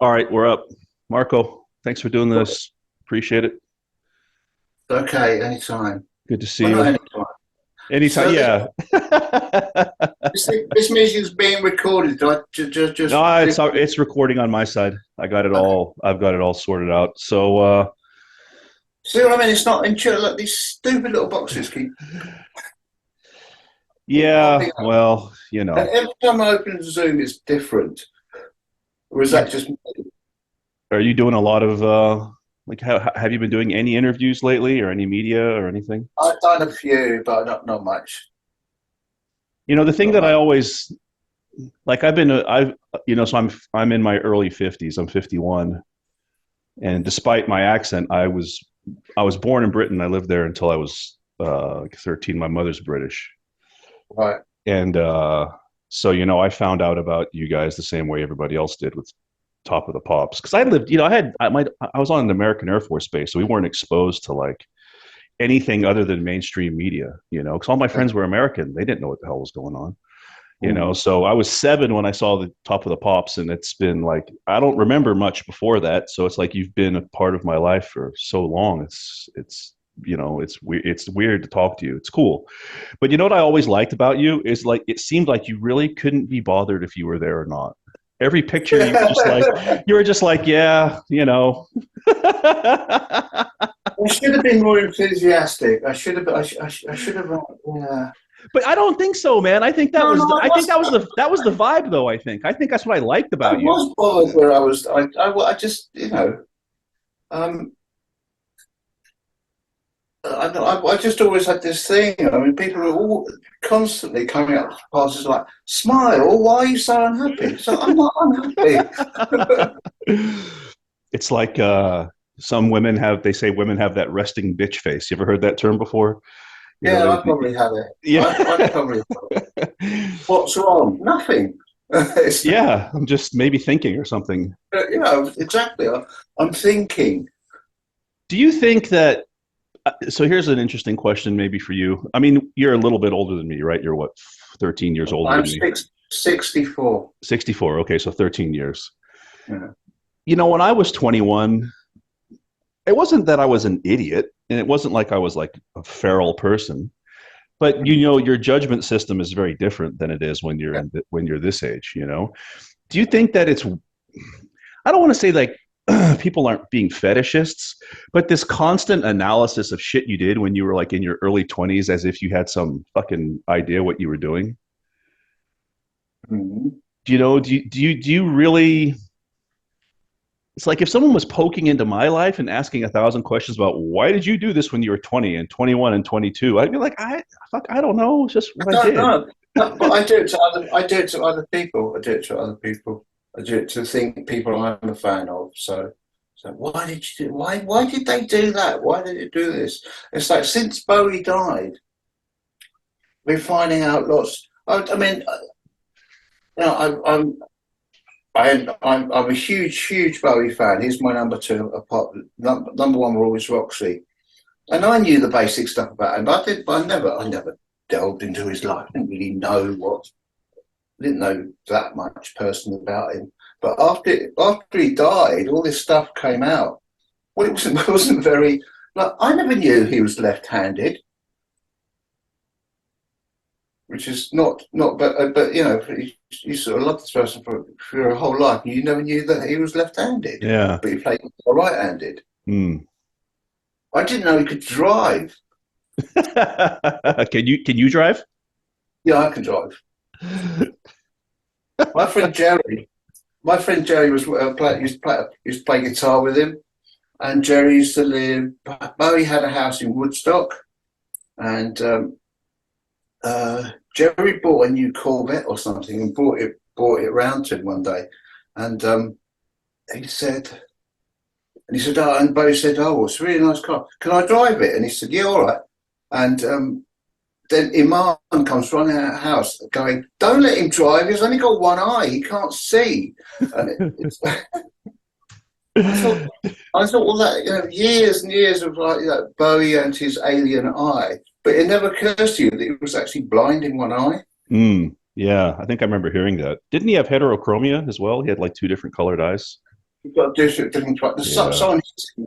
All right, we're up. Marco, thanks for doing this. Appreciate it. Okay, anytime. Good to see Well, not you. anytime. Anytime, So this yeah. this music's being recorded. Do I just No, it's recording on my side. I got it okay. all. I've got it all sorted out. So, See what I mean? It's not in chill. Look, these stupid little boxes keep yeah. popping up, Well, and every time I open Zoom, it's different. Or is that you just me? are you doing a lot of like have you been doing any interviews lately or any media or anything? I've done a few, but not much. The thing Not that I much. always like I've so I'm in my early 50s. I'm 51, and despite my accent, I was born in Britain. I lived there until I was 13. My mother's British, Right. and so I found out about you guys the same way everybody else did with Top of the Pops, because I lived, I was on an American Air Force base, so we weren't exposed to like anything other than mainstream media. Because all my friends were American, they didn't know what the hell was going on. Mm. So I was 7 when I saw the Top of the Pops, and it's been like I don't remember much before that. So it's like you've been a part of my life for so long. It's weird to talk to you. It's cool, but what I always liked about you is like it seemed like you really couldn't be bothered if you were there or not. Every picture you were just like, yeah. I should have been more enthusiastic. I should have. I should have. Yeah. But I don't think so, man. No, no, I think that was the vibe, though. I think that's what I liked I about you. was bothered where I was. I just, um, I just always had this thing. I mean, people were all constantly coming up to passes like, "Smile, why are you so unhappy?" So I'm not unhappy. It's like some women have. They say women have that resting bitch face. You ever heard that term before? Yeah, I They, probably have it. I yeah, probably have it. What's wrong? Nothing. It's, yeah. I'm just maybe thinking or something. exactly. I'm thinking. Do you think that? So here's an interesting question, maybe for you. I mean, you're a little bit older than me, right? You're what, 13 years older I'm than me? 64. 64. Okay, so 13 years. Yeah. When I was 21, it wasn't that I was an idiot, and it wasn't like I was like a feral person. But your judgment system is very different than it is when you're this age. Do you think that it's? I don't want to say like people aren't being fetishists, but this constant analysis of shit you did when you were like in your early 20s, as if you had some fucking idea what you were doing. Mhm. Do you really? It's like if someone was poking into my life and asking 1,000 questions about why did you do this when you were 20 and 21 and 22, I'd be like, I don't know. It's just I what I don't did. know, but I do it to other. I do it to other people. I do it to other people. I do it to think people I'm a fan of. So why did you do? Why did they do that? Why did you do this? It's like since Bowie died, we're finding out lots. I mean, I'm a huge Bowie fan. He's my number two. Apart number one were always Roxy, and I knew the basic stuff about him. But I never delved into his life. I didn't really know what. I didn't know that much personally about him. But after he died, all this stuff came out. Well, it wasn't very. Like I never knew he was left-handed, which is not. But you sort of loved this person for your whole life, and you never knew that he was left-handed, Yeah. but he played right-handed. Hmm. I didn't know he could drive. Can you drive? Yeah, I can drive. My friend Jerry, my friend Jerry used to play guitar with him, and Jerry used to live. Bowie had a house in Woodstock, and Jerry bought a new Corvette or something and brought it round to him one day, and he said, oh, and Bowie said, oh, it's a really nice car. Can I drive it? And he said, yeah, all right. And then Iman comes running out of the house going, don't let him drive. He's only got one eye. He can't see. And I thought, well, that years and years of like Bowie and his alien eye, but it never occurs to you that he was actually blind in one eye. Yeah, I think I remember hearing that. Didn't he have heterochromia as well? He had like two different colored eyes. You've got to do shit different. There's Yeah. someone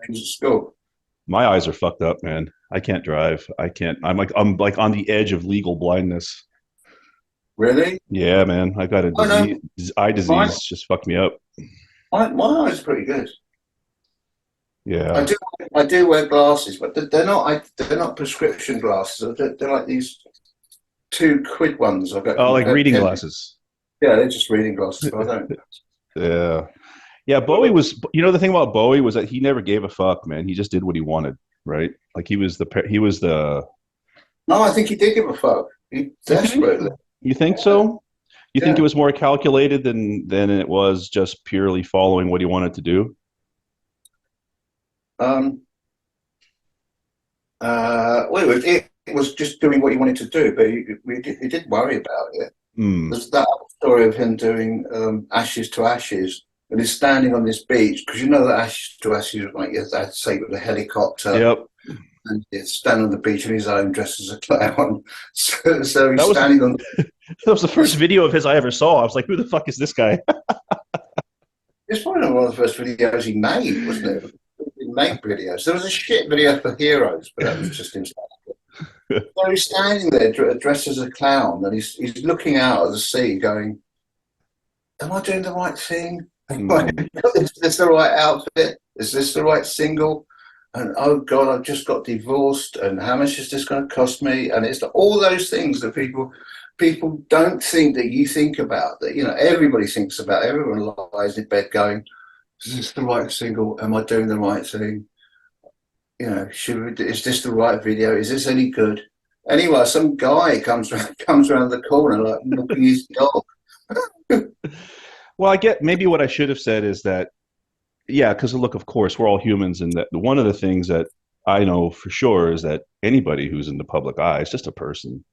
who's at school. My eyes are fucked up, man. I can't drive. I can't. I'm like on the edge of legal blindness. Really? Yeah, man. I got a I disease, know. eye Mine, disease, just fucked me up. my eyes are pretty good. I Yeah. do. I do wear glasses, but they're not. They're not prescription glasses. They're like these £2 ones I got Oh, like at reading Ken. glasses. Yeah, they're just reading glasses, but I don't. Yeah. Yeah. Bowie was. The thing about Bowie was that he never gave a fuck, man. He just did what he wanted, right? Like he was the. No, I think he did give a fuck. He You think? desperately. You think Yeah, so? You think it yeah. was more calculated than it was just purely following what he wanted to do? Um, well, it was just doing what he wanted to do, but he did worry about it. Hmm. There's that story of him doing Ashes to Ashes, and he's standing on this beach because you know that Ashes to Ashes, like you had to take with a helicopter, Yep. and he's standing on the beach on his own, dressed as a clown. So That he's was standing on. that was the first video of his I ever saw. I was like, who the fuck is this guy? It's probably not one of the first videos he made, wasn't it? He didn't make videos. There was a shit video for Heroes, but that was just him. So he's standing there dressed as a clown, and he's looking out at the sea, going, "Am I doing the right thing? Hmm. Is this the right outfit? Is this the right single? And oh God, I've just got divorced, and how much is this going to cost me?" And it's all those things that people don't think that you think about. That everybody thinks about. Everyone lies in bed going, "Is this the right single? Am I doing the right thing? Is this the right video? Is this any good?" Anyway, some guy comes around the corner like walking his dog. Well, I get maybe what I should have said is that yeah, because look, of course, we're all humans, and that one of the things that I know for sure is that anybody who's in the public eye is just a person.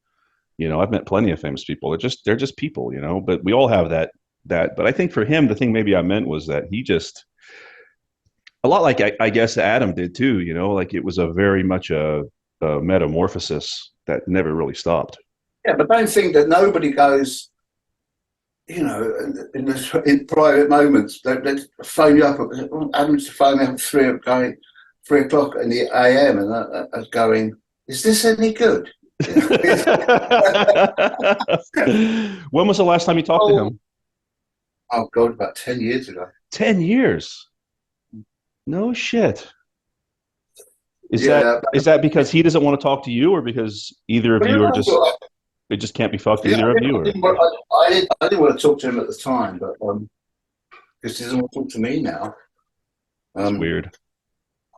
I've met plenty of famous people. They're just people, but we all have that. But I think for him, the thing maybe I meant was that he just a lot like I guess Adam did too. Like it was a very much a metamorphosis that never really stopped. Yeah, but don't think that nobody goes. In private moments, they phone you up. Having to phone me up at 3 o'clock in the AM, and going, "Is this any good?" When was the last time you talked to oh, him? oh God, about 10 years ago. 10 years. No shit. Is that Yeah, is that because he doesn't want to talk to you, or because either of but you are I just thought, it just can't be fucked with yeah, either of you? Or I didn't want to talk to him at the time, but because he doesn't want to talk to me now. it's Um, weird.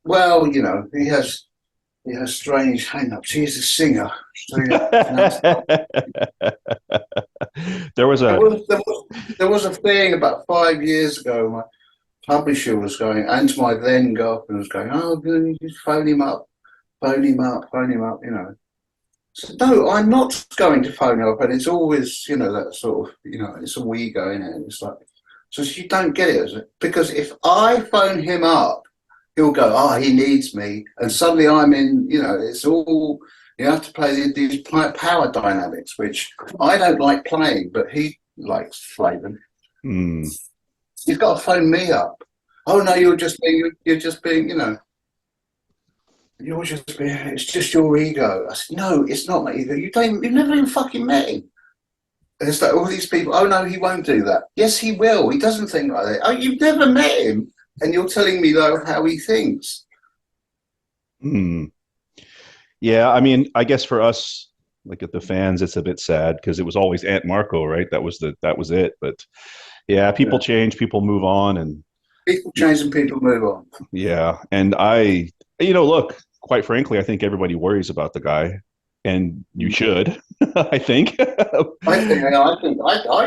well, he has strange hang-ups. He's a singer, so There was There a was, there was there was a thing about 5 years ago. My publisher was going, and my then girlfriend was going, "Oh, you just phone him up, phone him up, phone him up." So, no, I'm not going to phone him up, and it's always, that sort of, it's a we go in it, and it's like, so you don't get it, is it? Because if I phone him up, he'll go, "Oh, he needs me," and suddenly I'm in, it's all. You have to play these power dynamics, which I don't like playing, but he likes playing. hmm, You've got to phone me up. Oh no, you're just being, you're just being, it's just your ego. I said, no, it's not my ego. You've never even fucking met him. And it's like all these people, oh no, he won't do that. Yes, he will. He doesn't think like that. Oh, you've never met him. And you're telling me though how he thinks. hmm. Yeah, I mean, I guess for us, like at the fans, it's a bit sad because it was always Aunt Marco, right? That was it. But yeah, people Yeah. change, people move on, and People change and people move on. yeah, and look, quite frankly, I think everybody worries about the guy, and you should, I think. I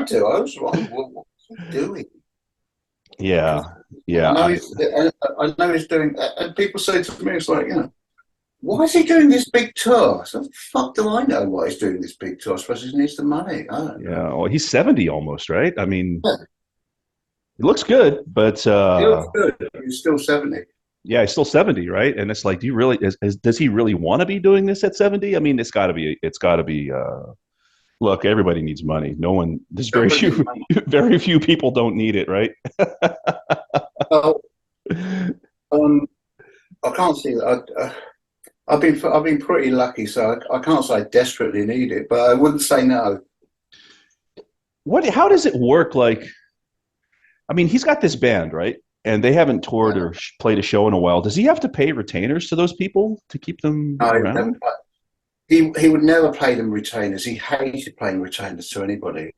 do. I was wrong. What's he doing? Yeah, Because yeah, I know he's doing, and people say to me, it's like, why is he doing this big tour? I said, fuck do I know why he's doing this big tour? I suppose he needs the money. I don't know. yeah. Well, he's 70 almost, right? I mean, Yeah, it looks good, but he looks good. He's still 70. yeah, he's still 70, right? And it's like, do you really does he really want to be doing this at 70? I mean, it's got to be look, everybody needs money. No one there's very Everybody needs few money. very few people don't need it, right? Well, um, I can't see that. I've been pretty lucky, so I can't say I desperately need it, but I wouldn't say no. What? How does it work? Like, I mean, he's got this band, right? And they haven't toured or played a show in a while. Does he have to pay retainers to those people to keep them No, around? he would never play them retainers. He hated playing retainers to anybody,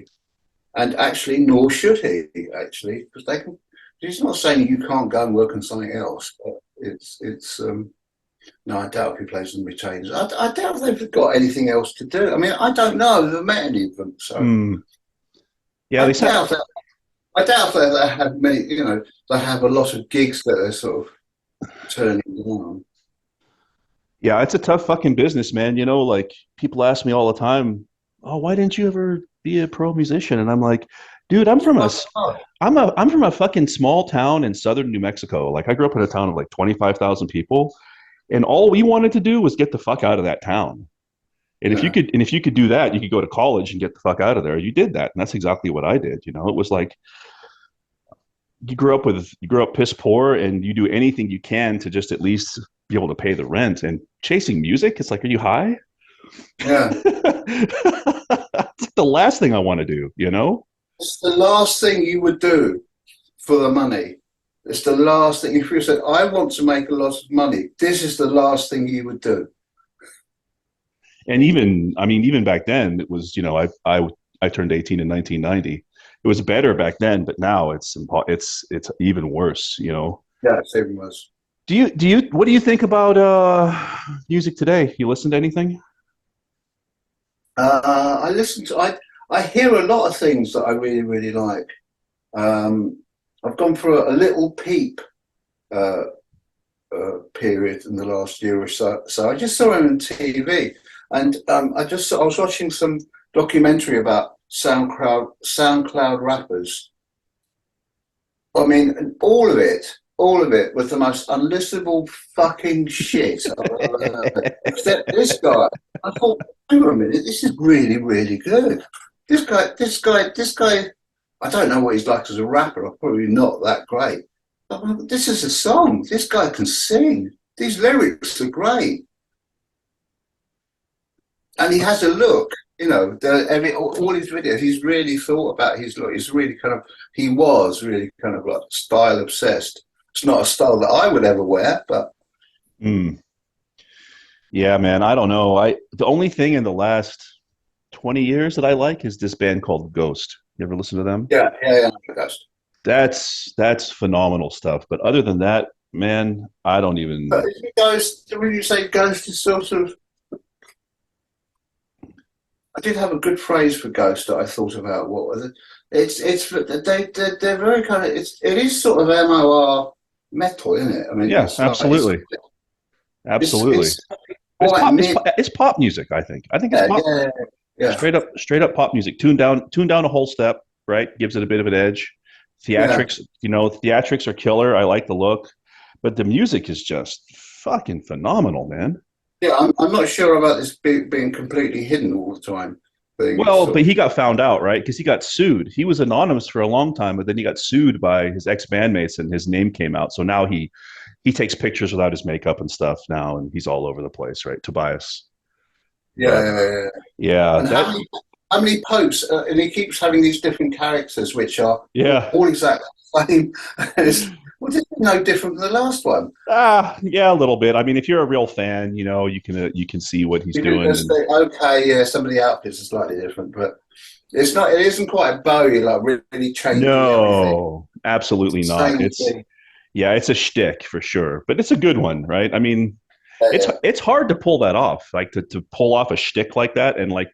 and actually, nor should he actually, because they can. He's not saying you can't go and work on something else, but it's. No, I doubt if he plays them retainers. I doubt if they've got anything else to do. I mean, I don't know. I've never met any of them, so Yeah, I they said. doubt that. I doubt that they have many. They have a lot of gigs that they're sort of turning down. Yeah, it's a tough fucking business, man. Like people ask me all the time, "Oh, why didn't you ever be a pro musician?" And I'm like, "Dude, I'm from a fucking small town in southern New Mexico. Like I grew up in a town of like 25,000 people, and all we wanted to do was get the fuck out of that town. And Yeah. if you could do that, you could go to college and get the fuck out of there. You did that, and that's exactly what I did. It was like you grew up piss poor, and you do anything you can to just at least be able to pay the rent. And chasing music, it's like, are you high? Yeah. It's the last thing I want to do. It's the last thing you would do for the money. It's the last thing. If you said, I want to make a lot of money, this is the last thing you would do. And even back then, it was, I turned 18 in 1990. It was better back then, but now it's even worse. Yeah, it's even worse. What do you think about music today? You listen to anything? I listen to, I hear a lot of things that I really, really like. I've gone through a little peep period in the last year or so. So I just saw him on TV, and I was watching some documentary about SoundCloud rappers. I mean, all of it was the most unlistenable fucking shit. Except this guy, I thought, hang on a minute, this is really, really good. This guy. I don't know what he's like as a rapper. I'm probably not that great. But this is a song. This guy can sing. These lyrics are great, and he has a look. All his videos, he's really thought about his look. He was really kind of like style obsessed. It's not a style that I would ever wear, but Yeah, man, I don't know. The only thing in the last 20 years that I like is this band called Ghost. You ever listen to them? yeah. That's phenomenal stuff. But other than that, man, I don't even. But when you say Ghost is sort of, I did have a good phrase for Ghost that I thought about. What was it? They're very kind of it is sort of MOR metal, isn't it? I mean, Yeah, absolutely, absolutely. It's pop music. I think it's pop. Yeah. Straight up pop music. Tuned down a whole step. Right, gives it a bit of an edge. Theatrics, theatrics are killer. I like the look, but the music is just fucking phenomenal, man. Yeah, I'm not sure about this being completely hidden all the time. Well, but he got found out, right? Because he got sued. He was anonymous for a long time, but then he got sued by his ex-bandmates, and his name came out. So now he takes pictures without his makeup and stuff now, and he's all over the place, right? Tobias. Yeah. And how many popes? And he keeps having these different characters, which are all exactly the same. This is no different than the last one. Yeah, a little bit. I mean, if you're a real fan, you can see what he's doing. Some of the outfits are slightly different, but it's not. It isn't quite a Bowie like really changing everything. No, absolutely not. It's a shtick for sure, but it's a good one, right? I mean, it's hard to pull that off, like to pull off a shtick like that and like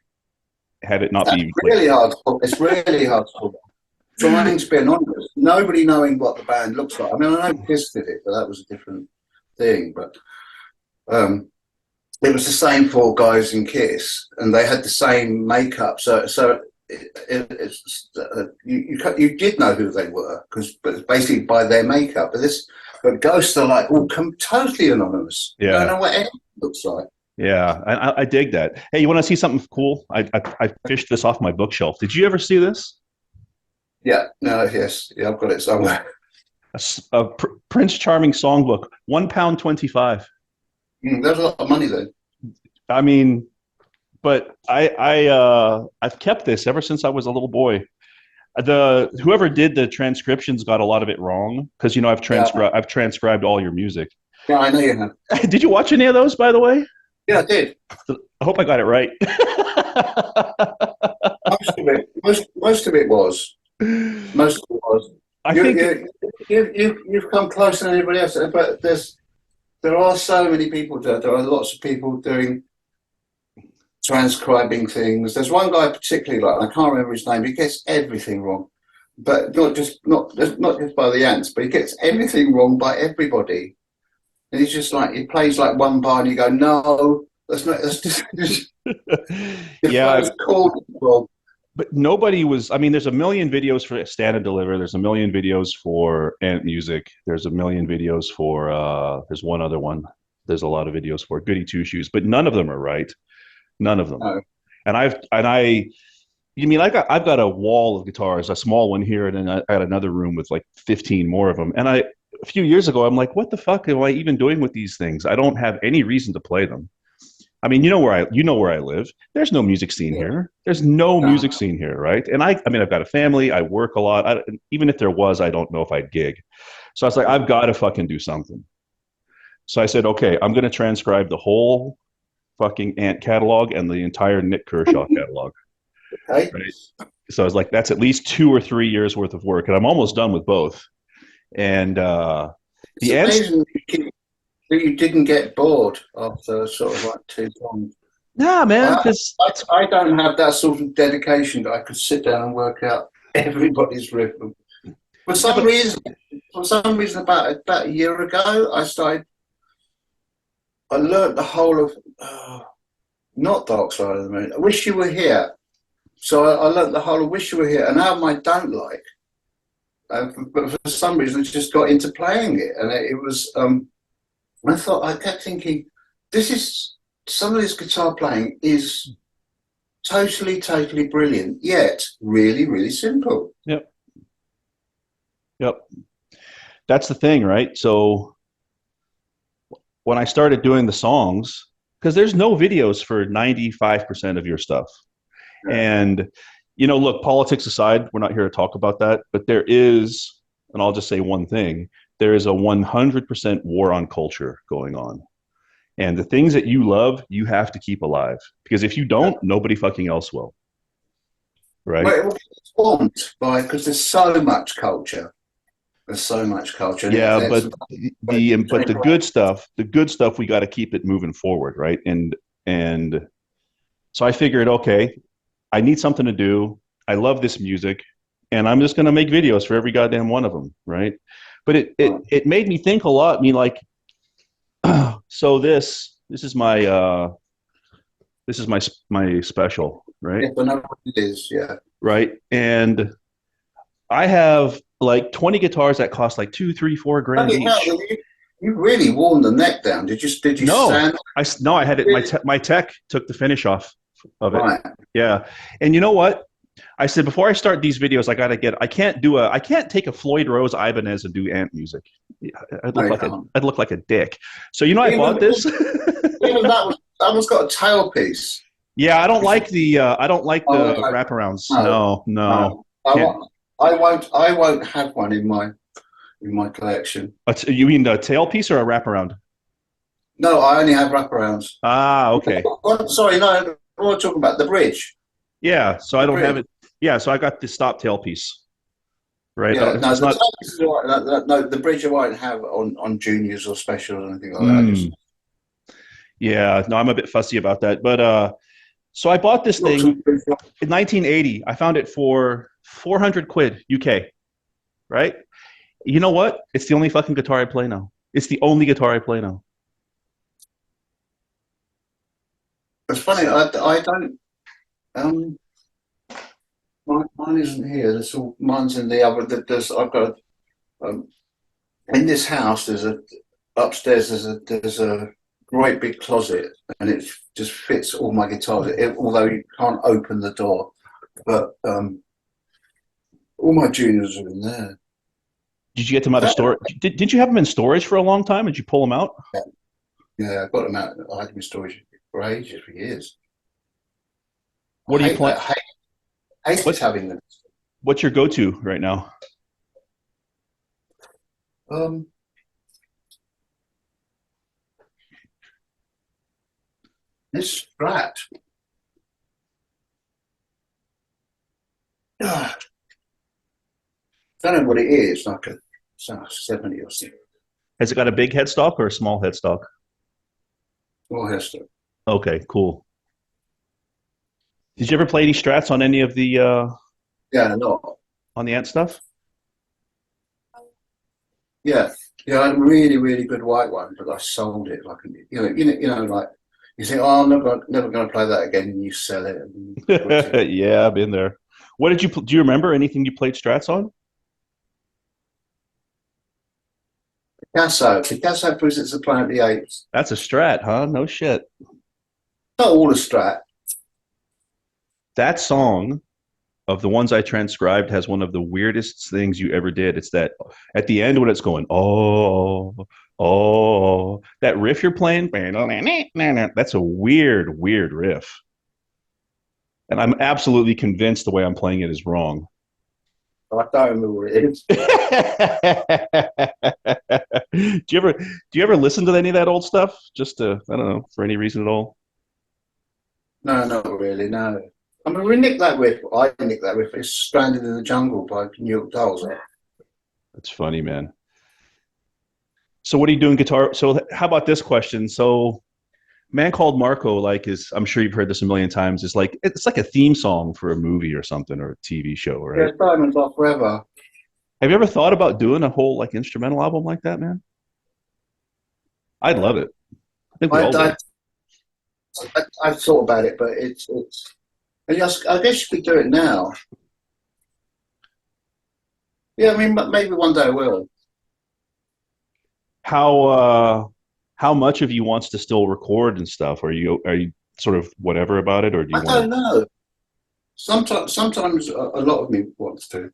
have it not be really hard. It's really hard to pull. Trying to be anonymous, nobody knowing what the band looks like. I mean, I know Kiss did it, but that was a different thing. But it was the same four guys in Kiss, and they had the same makeup. So you did know who they were but basically by their makeup. But Ghosts are like totally anonymous. Yeah, don't know what anything looks like. Yeah, I dig that. Hey, you want to see something cool? I fished this off my bookshelf. Did you ever see this? Yeah, no, yes, yeah, I've got it somewhere. Prince Charming songbook, £1.25. There's a lot of money then. I mean, but I've kept this ever since I was a little boy. The whoever did the transcriptions got a lot of it wrong because Yeah, I've transcribed all your music. yeah, I know you have. Did you watch any of those, by the way? Yeah, I did. I hope I got it right. Most of it was. Most of it was. I You, think you've come closer than anybody else, but there are so many people. There are lots of people doing transcribing things. There's one guy particularly like I can't remember his name. He gets everything wrong, but not just by the ants, but he gets everything wrong by everybody. And he's just like he plays like one bar, and you go, no, that's not. That's just yeah, chord wrong. but nobody was. I mean, there's a million videos for Stand and Deliver. There's a million videos for Ant Music. There's a million videos for. There's one other one. There's a lot of videos for Goody Two Shoes, but none of them are right. None of them. No. And you mean I've got a wall of guitars, a small one here, and then I had another room with like 15 more of them. And a few years ago, I'm like, what the fuck am I even doing with these things? I don't have any reason to play them. I mean, you know where I live. There's no music scene here. There's no music scene here, right? And I mean, I've got a family. I work a lot. Even if there was, I don't know if I'd gig. So I was like, I've got to fucking do something. So I said, okay, I'm going to transcribe the whole fucking Ant catalog and the entire Nick Kershaw catalog. Okay. Right? So I was like, that's at least 2 or 3 years worth of work, and I'm almost done with both. And the amazing that you didn't get bored after sort of like 2 songs. Nah, man, because I don't have that sort of dedication that I could sit down and work out everybody's rhythm. For some reason, about a year ago, I learned the whole of not Dark Side of the Moon. I Wish You Were Here. So I learned the whole of Wish You Were Here, and album I don't like. But for some reason, I just got into playing it, and it was. I kept thinking, some of this guitar playing is totally brilliant, yet really, really simple. Yep. That's the thing, right? So when I started doing the songs, because there's no videos for 95% of your stuff. Yeah. And, look, politics aside, we're not here to talk about that, but there is, and I'll just say one thing, there is a 100% war on culture going on. And the things that you love, you have to keep alive. Because if you don't, nobody fucking else will. Right? Well, it will be swamped because there's so much culture. There's so much culture. Yeah, but the good stuff, we got to keep it moving forward, right? And so I figured, okay, I need something to do. I love this music, and I'm just going to make videos for every goddamn one of them, right? But it made me think a lot. I mean, like, so this is my special, right? Yeah, I know what it is, yeah. Right, and I have like 20 guitars that cost like $2, $3, $4 each. You really worn the neck down. Did you? No, stand? I had it. My tech took the finish off of it. Right. Yeah, and you know what? I said before I start these videos, I can't take a Floyd Rose Ibanez and do Ant music. I'd look like a dick. So I bought this. Even that one's got a tailpiece. Yeah, I don't like the wraparounds. No. I won't have one in my collection. You mean a tailpiece or a wraparound? No, I only have wraparounds. Ah, okay. Sorry, no. What I'm talking about the bridge. Yeah, so I don't have it. Yeah, so I got the stop tailpiece. Right. Yeah, the bridge I won't have on juniors or specials or anything like that. Yeah, no, I'm a bit fussy about that. But so I bought this thing in 1980. I found it for 400 quid UK. Right? You know what? It's the only fucking guitar I play now. It's the only guitar I play now. It's funny. I don't. Mine isn't here. Mine's in the other. I've got. In this house, upstairs. There's a great big closet, and it just fits all my guitars. Although you can't open the door, but all my juniors are in there. Did you get them out of storage? Did you have them in storage for a long time? Did you pull them out? Yeah, I got them out. I had them in storage for ages, for years. What are you playing? I hated having them. What's your go-to right now? Um, this Strat. I don't know what it is, like a 70 or something. Has it got a big headstock or a small headstock? Small Hester. Okay, cool. Did you ever play any strats on any of the Yeah, a lot. on the Ant stuff? Yeah, yeah, I had a really, really good white one, but I sold it like like you think, oh, I'm never going to play that again, and you sell it. And Yeah, I've been there. What did you do? You remember anything you played strats on? Picasso Visits the Planet of the Apes. That's a strat, huh? No shit. Not all the Strat. That song of the ones I transcribed has one of the weirdest things you ever did. It's that at the end when it's going, oh, oh, that riff you're playing, that's a weird, weird riff. And I'm absolutely convinced the way I'm playing it is wrong. I don't remember what it is. Do you ever listen to any of that old stuff? Just to, I don't know, for any reason at all? No, not really. No. I mean, we nicked that riff. I nicked that riff. It's "Stranded in the Jungle" by New York Dolls. That's funny, man. So what are you doing guitar? So how about this question? So Man Called Marco, like is I'm sure you've heard this a million times, is like it's like a theme song for a movie or something or a TV show, Yeah, right? Diamonds Are Forever. Have you ever thought about doing a whole like instrumental album like that, man? I'd love it. I think we I, all do. I, I've thought about it, but it's. I guess you could do it now. Yeah, I mean, maybe one day I will. How much of you wants to still record and stuff? Are you sort of whatever about it, or do you I want to? don't know. Sometimes a lot of me wants to.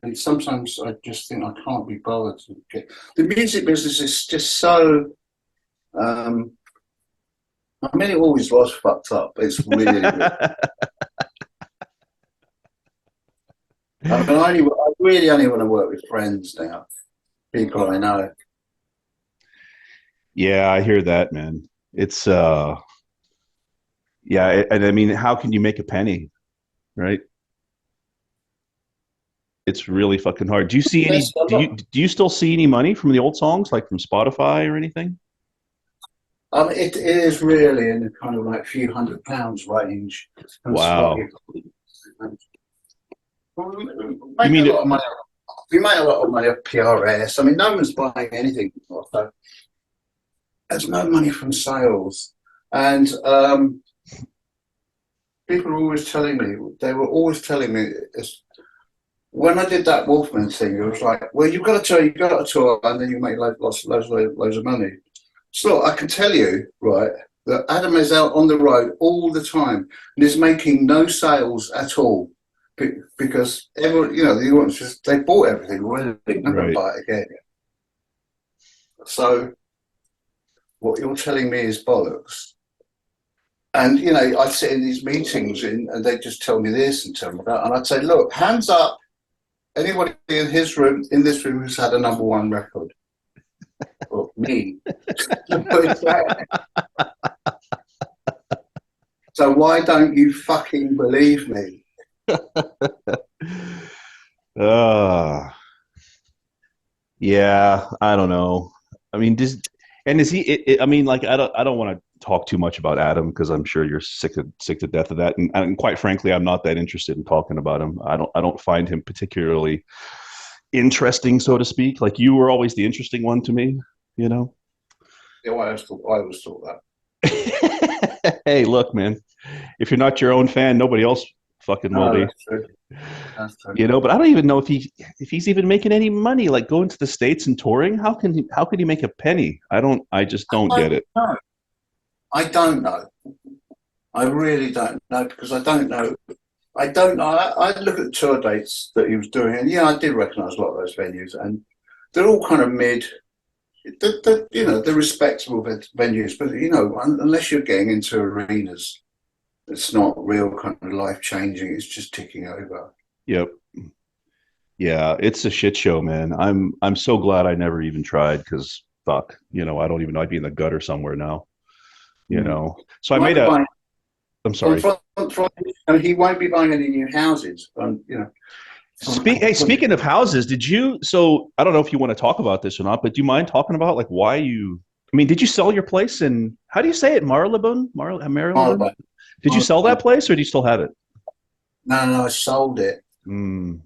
And sometimes I just think I can't be bothered to get. The music business is just so. Um, I mean, it always was fucked up. It's really, really. I mean, I really only want to work with friends now, people I know. Yeah, I hear that, man. It's yeah, and I mean, how can you make a penny, right? It's really fucking hard. Do you see any? Yes, a lot. Do you still see any money from the old songs, like from Spotify or anything? It is really in the kind of like few £100 range. And Wow. Spotify. We You make mean a it? lot of money. We make a lot of money off PRS. I mean, no one's buying anything. So there's no money from sales. And people are always telling me, they were always telling me, when I did that Wolfman thing, it was like, well, you've got to tour, and then you make loads of money. So I can tell you, right, that Adam is out on the road all the time and is making no sales at all because everyone, the audience they bought everything already. They're not going to Right. buy it again. So what you're telling me is bollocks. And I'd sit in these meetings and they'd just tell me this and tell me that, and I'd say, look, hands up, anybody in this room who's had a number one record. Well, me. So why don't you fucking believe me? Uh, yeah, I don't know. I mean, is he? I mean, like, I don't want to talk too much about Adam because I'm sure you're sick to death of that, and quite frankly, I'm not that interested in talking about him. I don't find him particularly interesting, so to speak. Like you were always the interesting one to me, you know. Yeah, I always thought that. Hey, look, man. If you're not your own fan, nobody else fucking will No, be. that's true. That's true. But I don't even know if he's even making any money. Like going to the States and touring, how can he make a penny? I just don't I get it. don't know. I don't know. I really don't know because I don't know. I don't know. I look at the tour dates that he was doing, and yeah, I did recognise a lot of those venues, and they're all kind of mid. They're respectable venues, but unless you're getting into arenas, it's not real kind of life changing. It's just ticking over. Yep. Yeah, it's a shit show, man. I'm so glad I never even tried because fuck, I don't even know. I'd be in the gutter somewhere now. Mm. So I made a. I'm From, sorry. from, from, he won't be buying any new houses. Hey, speaking of houses, did you? So I don't know if you want to talk about this or not, but do you mind talking about like why you? I mean, did you sell your place in? How do you say it? Marylebone? Did you sell that place, or do you still have it? No, I sold it. Mm.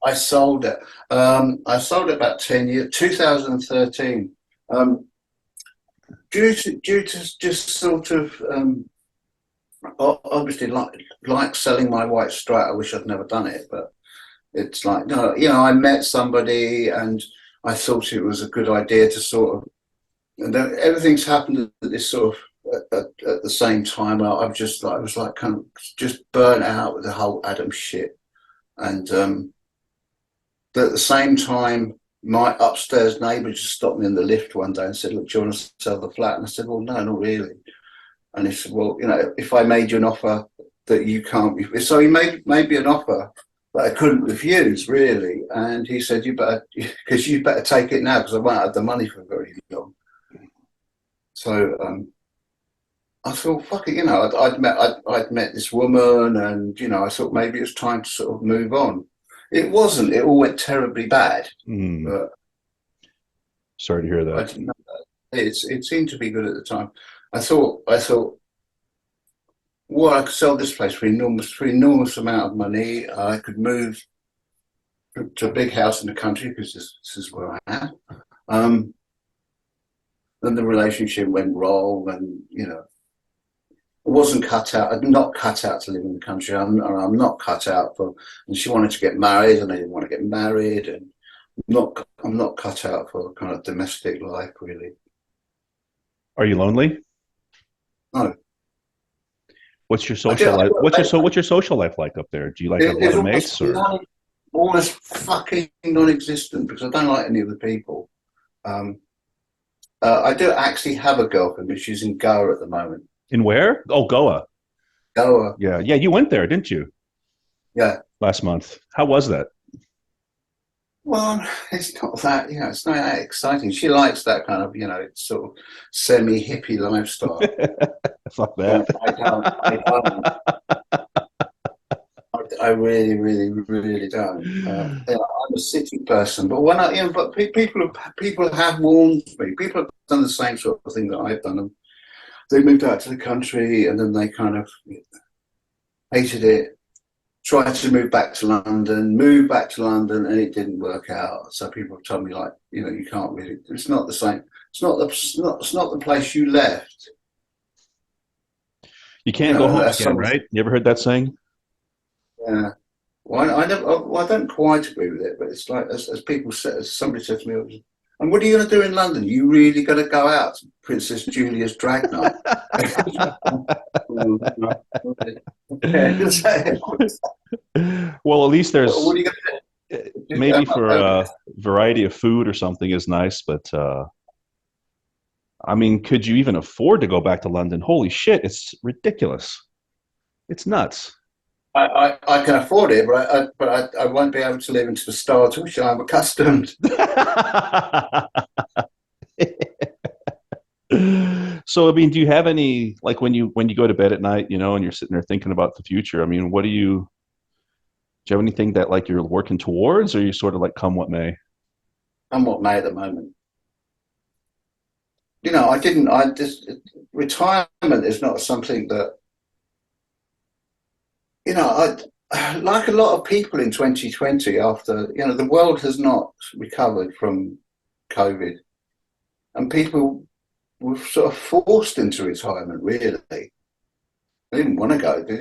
I sold it. I sold it about 10 years, 2013. Due to just sort of obviously like selling my white Strat. I wish I'd never done it, but it's like I met somebody and I thought it was a good idea to sort of, and then everything's happened at this sort of at the same time. I was like kind of just burnt out with the whole Adam shit, and but at the same time, my upstairs neighbour just stopped me in the lift one day and said, "Look, do you want to sell the flat?" And I said, "Well, no, not really." And he said, "Well, if I made you an offer that you can't," so he made me an offer that I couldn't refuse, really. And he said, "You better take it now because I won't have the money for very long." So I thought, fuck it, I'd met this woman, and I thought maybe it's time to sort of move on. It wasn't. It all went terribly bad. Mm. But Sorry to hear I that. didn't know that. It seemed to be good at the time. I thought, well, I could sell this place for enormous amount of money. I could move to a big house in the country because this is where I am. Then the relationship went wrong, and I wasn't cut out. I'm not cut out to live in the country. I'm not cut out for. And she wanted to get married, and I didn't want to get married, and I'm not cut out for kind of domestic life, really. Are you lonely? No, What's your I do. social life? What's your social life like up there? Do you like have a lot It's of mates or? almost fucking non-existent because I don't like any of the people. Um, I do actually have a girlfriend, but she's in Goa at the moment. In where? Oh, Goa. Goa, Yeah, yeah. You went there, didn't you, yeah. last month? How was that? Well, it's not that, it's not that exciting. She likes that kind of, sort of semi-hippie lifestyle. Fuck that. I don't. I really, really, really don't. I'm a city person, but people have warned me. People have done the same sort of thing that I've done. They moved out to the country and then they kind of hated it, tried to move back to London, and it didn't work out. So people have told me, like, you can't really, it's not the same. It's not the place you left. You can't go home again, Some, right? You ever heard that saying? yeah. Well, I don't quite agree with it, but it's like, as people said, as somebody said to me, and what are you going to do in London? You really going to go out to Princess Julia's drag night? Well, at least What there's are you going to maybe do? for a variety of food or something is nice, but I mean, could you even afford to go back to London? Holy shit, it's ridiculous. It's nuts. I can afford it, but I won't be able to live into the style to which I'm accustomed. So, I mean, do you have any like when you go to bed at night, and you're sitting there thinking about the future? I mean, do you have anything that like you're working towards, or you sort of like come what may? I'm what may at the moment. I didn't. I just retirement is not something that I like a lot of people in 2020 after the world has not recovered from COVID, and people were sort of forced into retirement. Really, they didn't want to go. They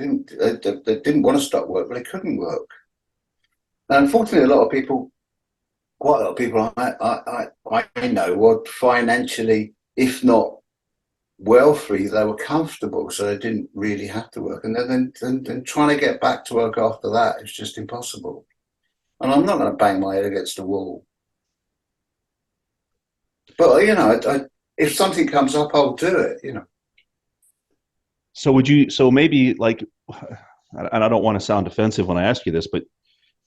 didn't want to stop work, but they couldn't work. And unfortunately, quite a lot of people I know were financially, if not wealthy, they were comfortable, so they didn't really have to work. And then trying to get back to work after that is just impossible. And I'm not going to bang my head against the wall. But if something comes up, I'll do it. So would you? So maybe like, and I don't want to sound offensive when I ask you this, but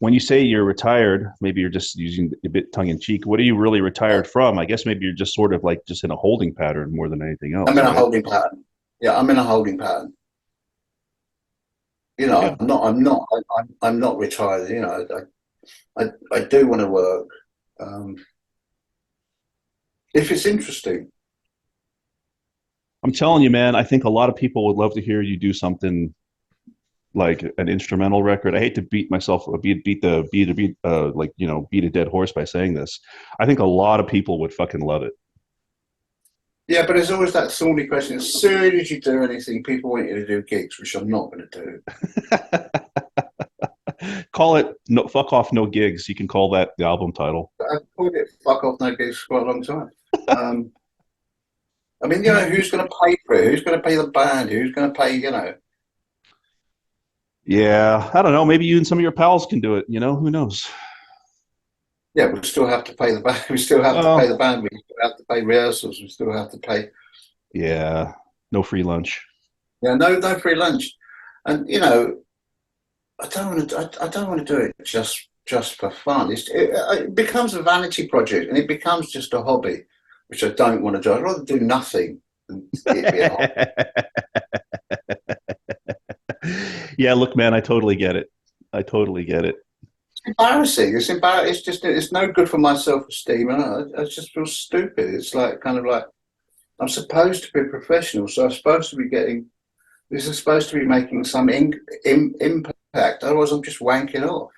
when you say you're retired, maybe you're just using a bit tongue in cheek. What are you really retired from? I guess maybe you're just sort of like just in a holding pattern more than anything else. I'm in a Right? holding pattern. Yeah, I'm in a holding pattern. Yeah. I'm not retired. I do want to work. Um, if it's interesting. I'm telling you, man, I think a lot of people would love to hear you do something like an instrumental record. I hate to beat myself, beat a dead horse by saying this. I think a lot of people would fucking love it. Yeah, but there's always that thorny question. As soon as you do anything, people want you to do gigs, which I'm not going to do. Call it no, fuck off, no gigs. You can call that the album title. I've called it fuck off, no gigs for quite a long time. I mean, who's going to pay for it? Who's going to pay the band? Who's going to pay, Yeah, I don't know. Maybe you and some of your pals can do it. Who knows? Yeah, we still have to pay the band. We still have to pay the band. We still have to pay rehearsals. We still have to pay. Yeah, no free lunch. Yeah, no free lunch. And I don't want to. I don't want to do it just for fun. It becomes a vanity project, and it becomes just a hobby, which I don't want to do. I'd rather do nothing than it be a hobby. Yeah, look, man, I totally get it. I totally get it. It's embarrassing. It's embarrassing. It's no good for my self-esteem, and I just feel stupid. It's like kind of like I'm supposed to be professional, so I'm supposed to be getting. This is supposed to be making some impact. Otherwise, I'm just wanking off.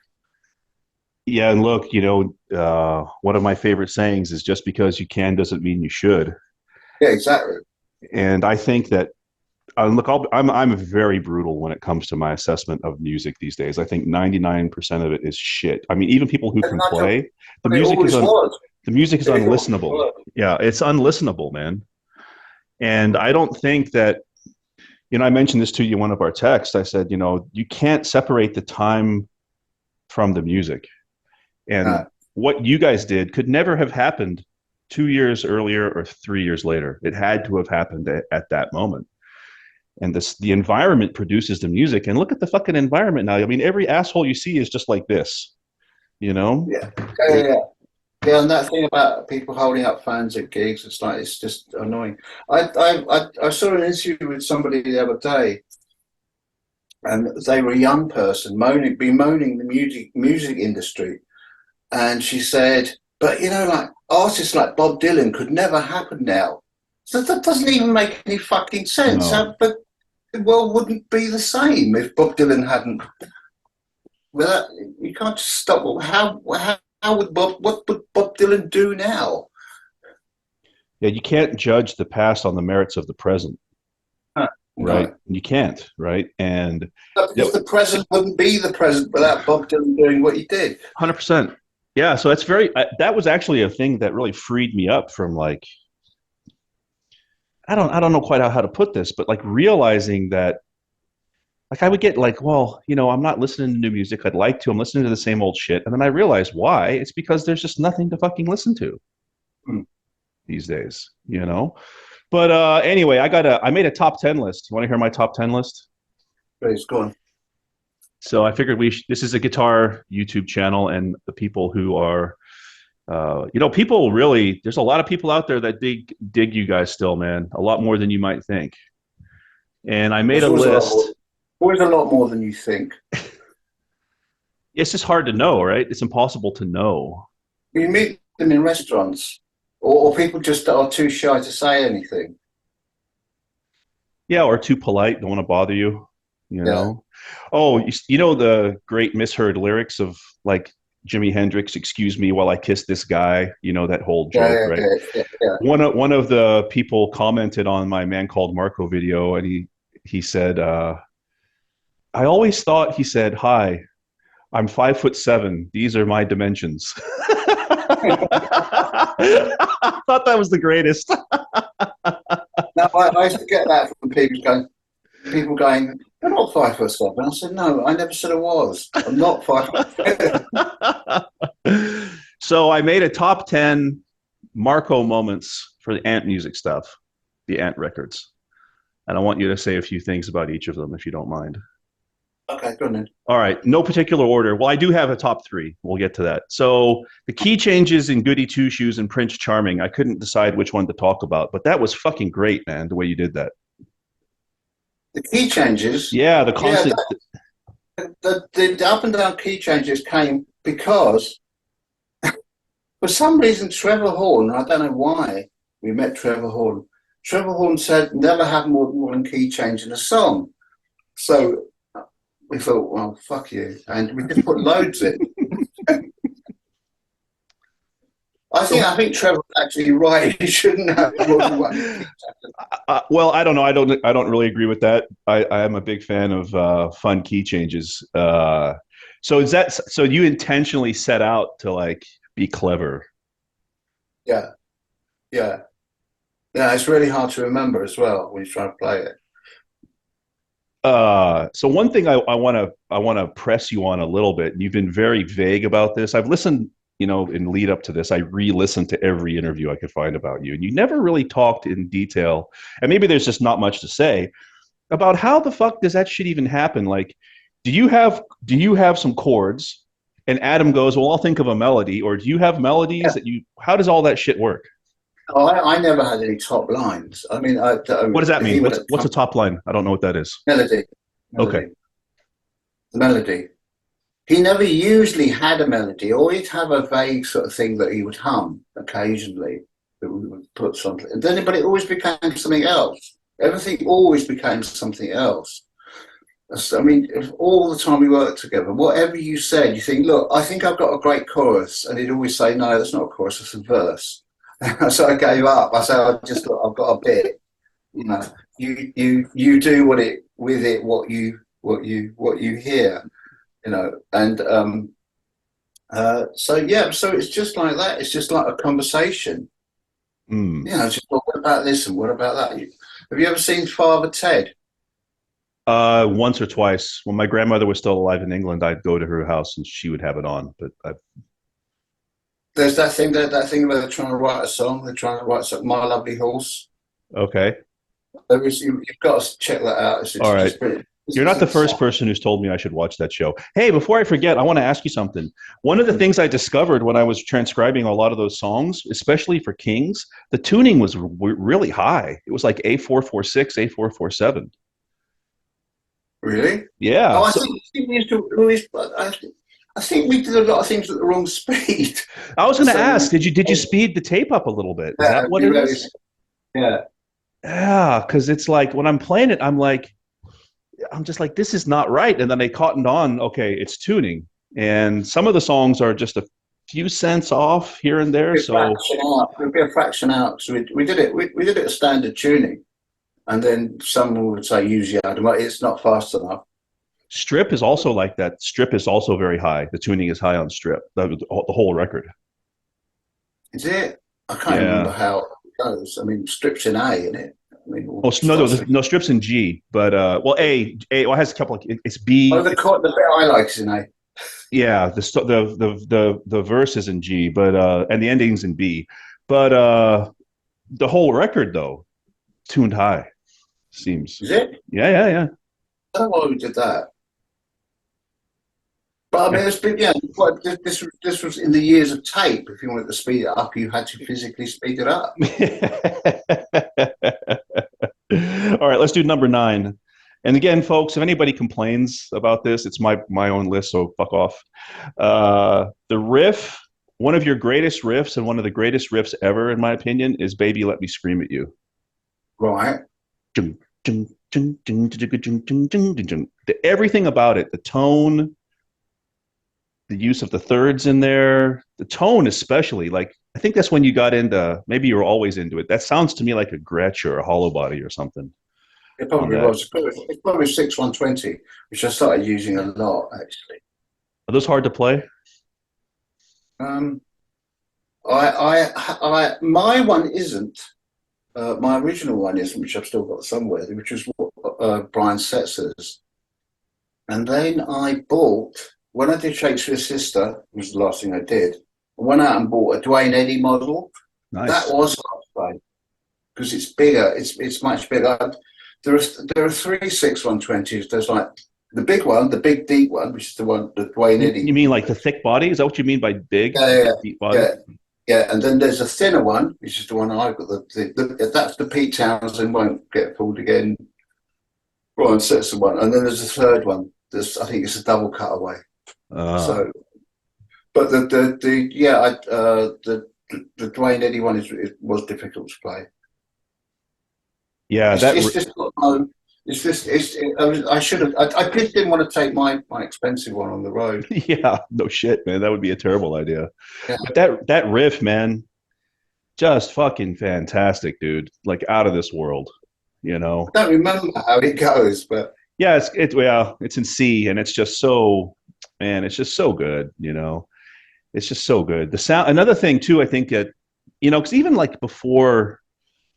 Yeah, and look, one of my favorite sayings is just because you can doesn't mean you should. Yeah, exactly. And I think that look, I'm very brutal when it comes to my assessment of music these days. I think 99% of it is shit. I mean, even people who can play, the music is unlistenable. Yeah, it's unlistenable, man. And I don't think that, I mentioned this to you in one of our texts. I said, you can't separate the time from the music. And what you guys did could never have happened 2 years earlier or 3 years later. It had to have happened at that moment. And the environment produces the music. And look at the fucking environment now. I mean, every asshole you see is just like this, Yeah. Yeah, and that thing about people holding up fans at gigs, it's just annoying. I saw an interview with somebody the other day, and they were a young person bemoaning the music industry, and she said, "But like artists like Bob Dylan could never happen now." So that doesn't even make any fucking sense. No. But the world wouldn't be the same if Bob Dylan hadn't. Well, you can't just stop. How would what would Bob Dylan do now? Yeah, you can't judge the past on the merits of the present. Right? No. You can't, right? And because the present wouldn't be the present without Bob Dylan doing what he did. 100%. Yeah, so that's that was actually a thing that really freed me up from like, I don't know quite how to put this, but like realizing that like I would get like, well, I'm not listening to new music. I'd like to. I'm listening to the same old shit. And then I realized why. It's because there's just nothing to fucking listen to these days, But anyway, I made a top 10 list. You want to hear my top 10 list? Please, go on. So I figured this is a guitar YouTube channel, and the people who are, people really, there's a lot of people out there that dig you guys still, man. A lot more than you might think. And I made a list. Always a lot more than you think. It's just hard to know, right? It's impossible to know. You meet them in restaurants, or people just are too shy to say anything. Yeah, or too polite, don't want to bother you, know? Oh, the great misheard lyrics of like Jimi Hendrix, "Excuse me while I kiss this guy," that whole joke, right? Yeah. One of the people commented on my Man Called Marco video, and he said, I always thought, he said, "Hi, I'm 5'7". These are my dimensions." I thought that was the greatest. No, I used to get that from people going, "You're not 5'7". I said, "No, I never said I was. I'm not 5'7". So I made a top 10 Marco moments for the Ant music stuff, the Ant records. And I want you to say a few things about each of them, if you don't mind. Okay, go on then. All right, no particular order. Well, I do have a top three. We'll get to that. So the key changes in Goody Two Shoes and Prince Charming, I couldn't decide which one to talk about, but that was fucking great, man, the way you did that. The key changes. Yeah, the Yeah, constant. the up and down key changes came because for some reason Trevor Horn, I don't know why we met Trevor Horn. Trevor Horn said never have more than one key change in a song. So we thought, well, fuck you. And we just put loads in. I think Trevor's actually right. He shouldn't have more than one key change. Well, I don't know. I don't really agree with that. I am a big fan of fun key changes. So is that so? You intentionally set out to like be clever? Yeah. Yeah. Yeah, it's really hard to remember as well when you try to play it. So one thing I want to press you on a little bit. You've been very vague about this. I've listened, in lead up to this. I re-listened to every interview I could find about you, and you never really talked in detail. And maybe there's just not much to say about how the fuck does that shit even happen? Like, do you have some chords, and Adam goes, "Well, I'll think of a melody," or do you have melodies Yeah. that you? How does all that shit work? Oh, I never had any top lines. I mean, What does that he mean? would What's a have top line? I don't know what that is. melody, Okay. melody, melody. He never usually had a melody, or he'd have a vague sort of thing that he would hum occasionally. That we would put something, and then but it always became something else. Everything always became something else. I mean, if all the time we worked together, whatever you said, you think, look, I think I've got a great chorus, and he'd always say, no, that's not a chorus, it's a verse. So I gave up. I said, I've got a bit. You do what you hear. And so it's just like that. It's just like a conversation. Mm. Just what about this and what about that? Have you ever seen Father Ted? Once or twice. When my grandmother was still alive in England, I'd go to her house and she would have it on. But There's that thing where they're trying to write a song. They're trying to write something, My Lovely Horse. Okay. You've got to check that out. It's All right. just brilliant. You're not the first person who's told me I should watch that show. Hey, before I forget, I want to ask you something. One of the things I discovered when I was transcribing a lot of those songs, especially for Kings, the tuning was really high. It was like A446, A447. Really? Yeah. Oh, I think we did a lot of things at the wrong speed. I was going to ask, did you speed the tape up a little bit? Is that what it is? Yeah. Yeah, because it's like when I'm playing it, I'm just like, this is not right. And then they cottoned on, okay, it's tuning. And some of the songs are just a few cents off here and there. It'd be a fraction out. So we did it at standard tuning. And then someone would say, use yard. It's not fast enough. Strip is also like that. Strip is also very high. The tuning is high on Strip, the whole record. Is it? I can't remember how it goes. I mean, Strip's in A, isn't it? I mean, no, Strip's in G, but A well, it has a couple of, it's B. Oh, the bit I like is in A. Yeah, the verse is in G, but and the ending's in B, but the whole record though tuned high seems. Is it? Yeah. I don't know why we did that. But I mean, it's been, this was in the years of tape. If you wanted to speed it up, you had to physically speed it up. All right, let's do number 9. And again, folks, if anybody complains about this, it's my own list, so fuck off. The riff, one of your greatest riffs and one of the greatest riffs ever, in my opinion, is Baby Let Me Scream at You. Right. Everything about it, the tone, the use of the thirds in there, the tone especially, like, I think that's when you got into, maybe you were always into it. That sounds to me like a Gretsch or a Hollow Body or something. It probably was. It's probably 6120, which I started using a lot, actually. Are those hard to play? My one isn't. My original one isn't, which I've still got somewhere, which was Brian Setzer's. And then I bought, when I did Shakespeare's Sister, which was the last thing I did, I went out and bought a Dwayne Eddy model, That Nice. was hard to play because it's bigger. It's much bigger. There are three 6/120s. There's like the big one, the big deep one, which is the one that Dwayne You Eddy. mean like the thick body? Is that what you mean by big? Yeah, Like yeah, deep body? yeah, yeah. And then there's a thinner one, which is the one I've got. That's the Pete Townsend won't get pulled again. Brian Setzer one, and then there's a third one. I think it's a double cutaway. Uh, So, but the yeah, the Dwayne Eddy one was difficult to play. yeah, It's just got no. It's just I should have. I just didn't want to take my expensive one on the road. yeah, no shit, man. That would be a terrible idea. Yeah. But that riff, man, just fucking fantastic, dude. Like out of this world, you know. I don't remember how it goes, but Yeah, it's in C, and it's just so, man, it's just so good, you know. It's just so good. The sound. Another thing too, I think that, you know, because even like before,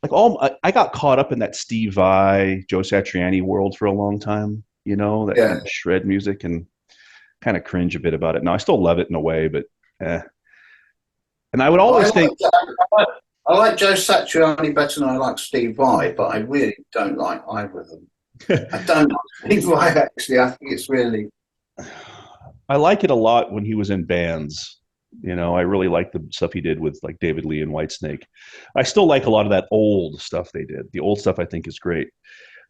like I got caught up in that Steve Vai, Joe Satriani world for a long time. You know, that kind yeah. of shred music, and kind of cringe a bit about it. Now I still love it in a way, but eh. And I would I always like, think, I like Joe Satriani better than I like Steve Vai, but I really don't like either of them. I don't like Steve Vai actually. I think it's really I like it a lot when he was in bands. You know, I really like the stuff he did with like David Lee and Whitesnake. I still like a lot of that old stuff they did. The old stuff I think is great.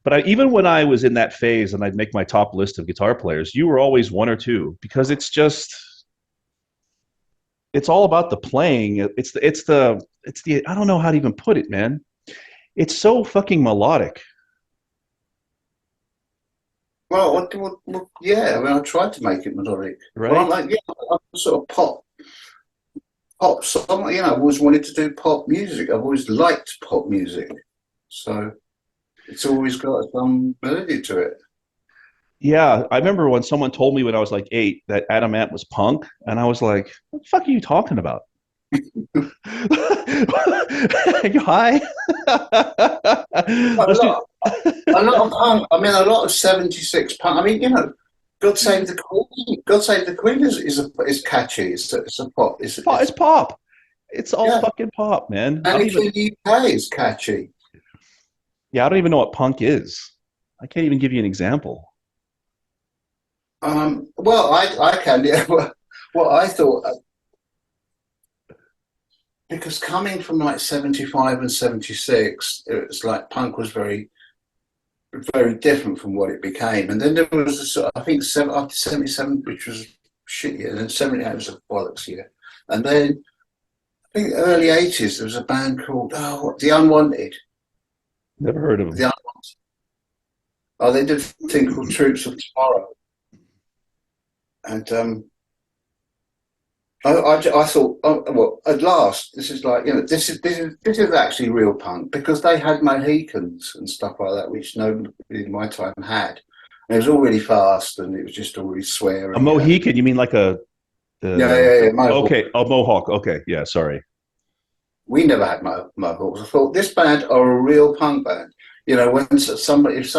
But even when I was in that phase and I'd make my top list of guitar players, you were always one or two because it's all about the playing. It's the I don't know how to even put it, man. It's so fucking melodic. yeah. I mean, I tried to make it melodic. Well, I'm Right? like, yeah, I'm sort of pop song. You know, I've always wanted to do pop music. I've always liked pop music, so it's always got some melody to it. Yeah, I remember when someone told me when I was like 8 that Adam Ant was punk, and I was like, "What the fuck are you talking about?" Are you high? A Let's do. lot, a lot of punk. I mean, a lot of '76 punk. I mean, you know, God Save the Queen. God Save the Queen is catchy. It's a pop. It's pop. It's all Yeah, fucking pop, man. I and don't it's even. in the UK is catchy. Yeah, I don't even know what punk is. I can't even give you an example. Well, I can. Yeah. Well, I thought because coming from like '75 and '76, it was like punk was very different from what it became. And then there was a sort of, I think after '77, which was shit year, and then '78 was a bollocks year. And then I think the early '80s, there was a band called The Unwanted. Never heard of them. The they did a thing called Troops of Tomorrow, and I thought, oh, well, at last, this is like, you know, this is actually real punk because they had Mohicans and stuff like that, which nobody in my time had. And it was all really fast, and it was just all really A swearing. And Mohican? You mean like yeah, the? yeah, yeah, Mohawk. Okay, a Mohawk. Okay, yeah. Sorry. We never had Mohawks. I thought this band are a real punk band. You know, when somebody, if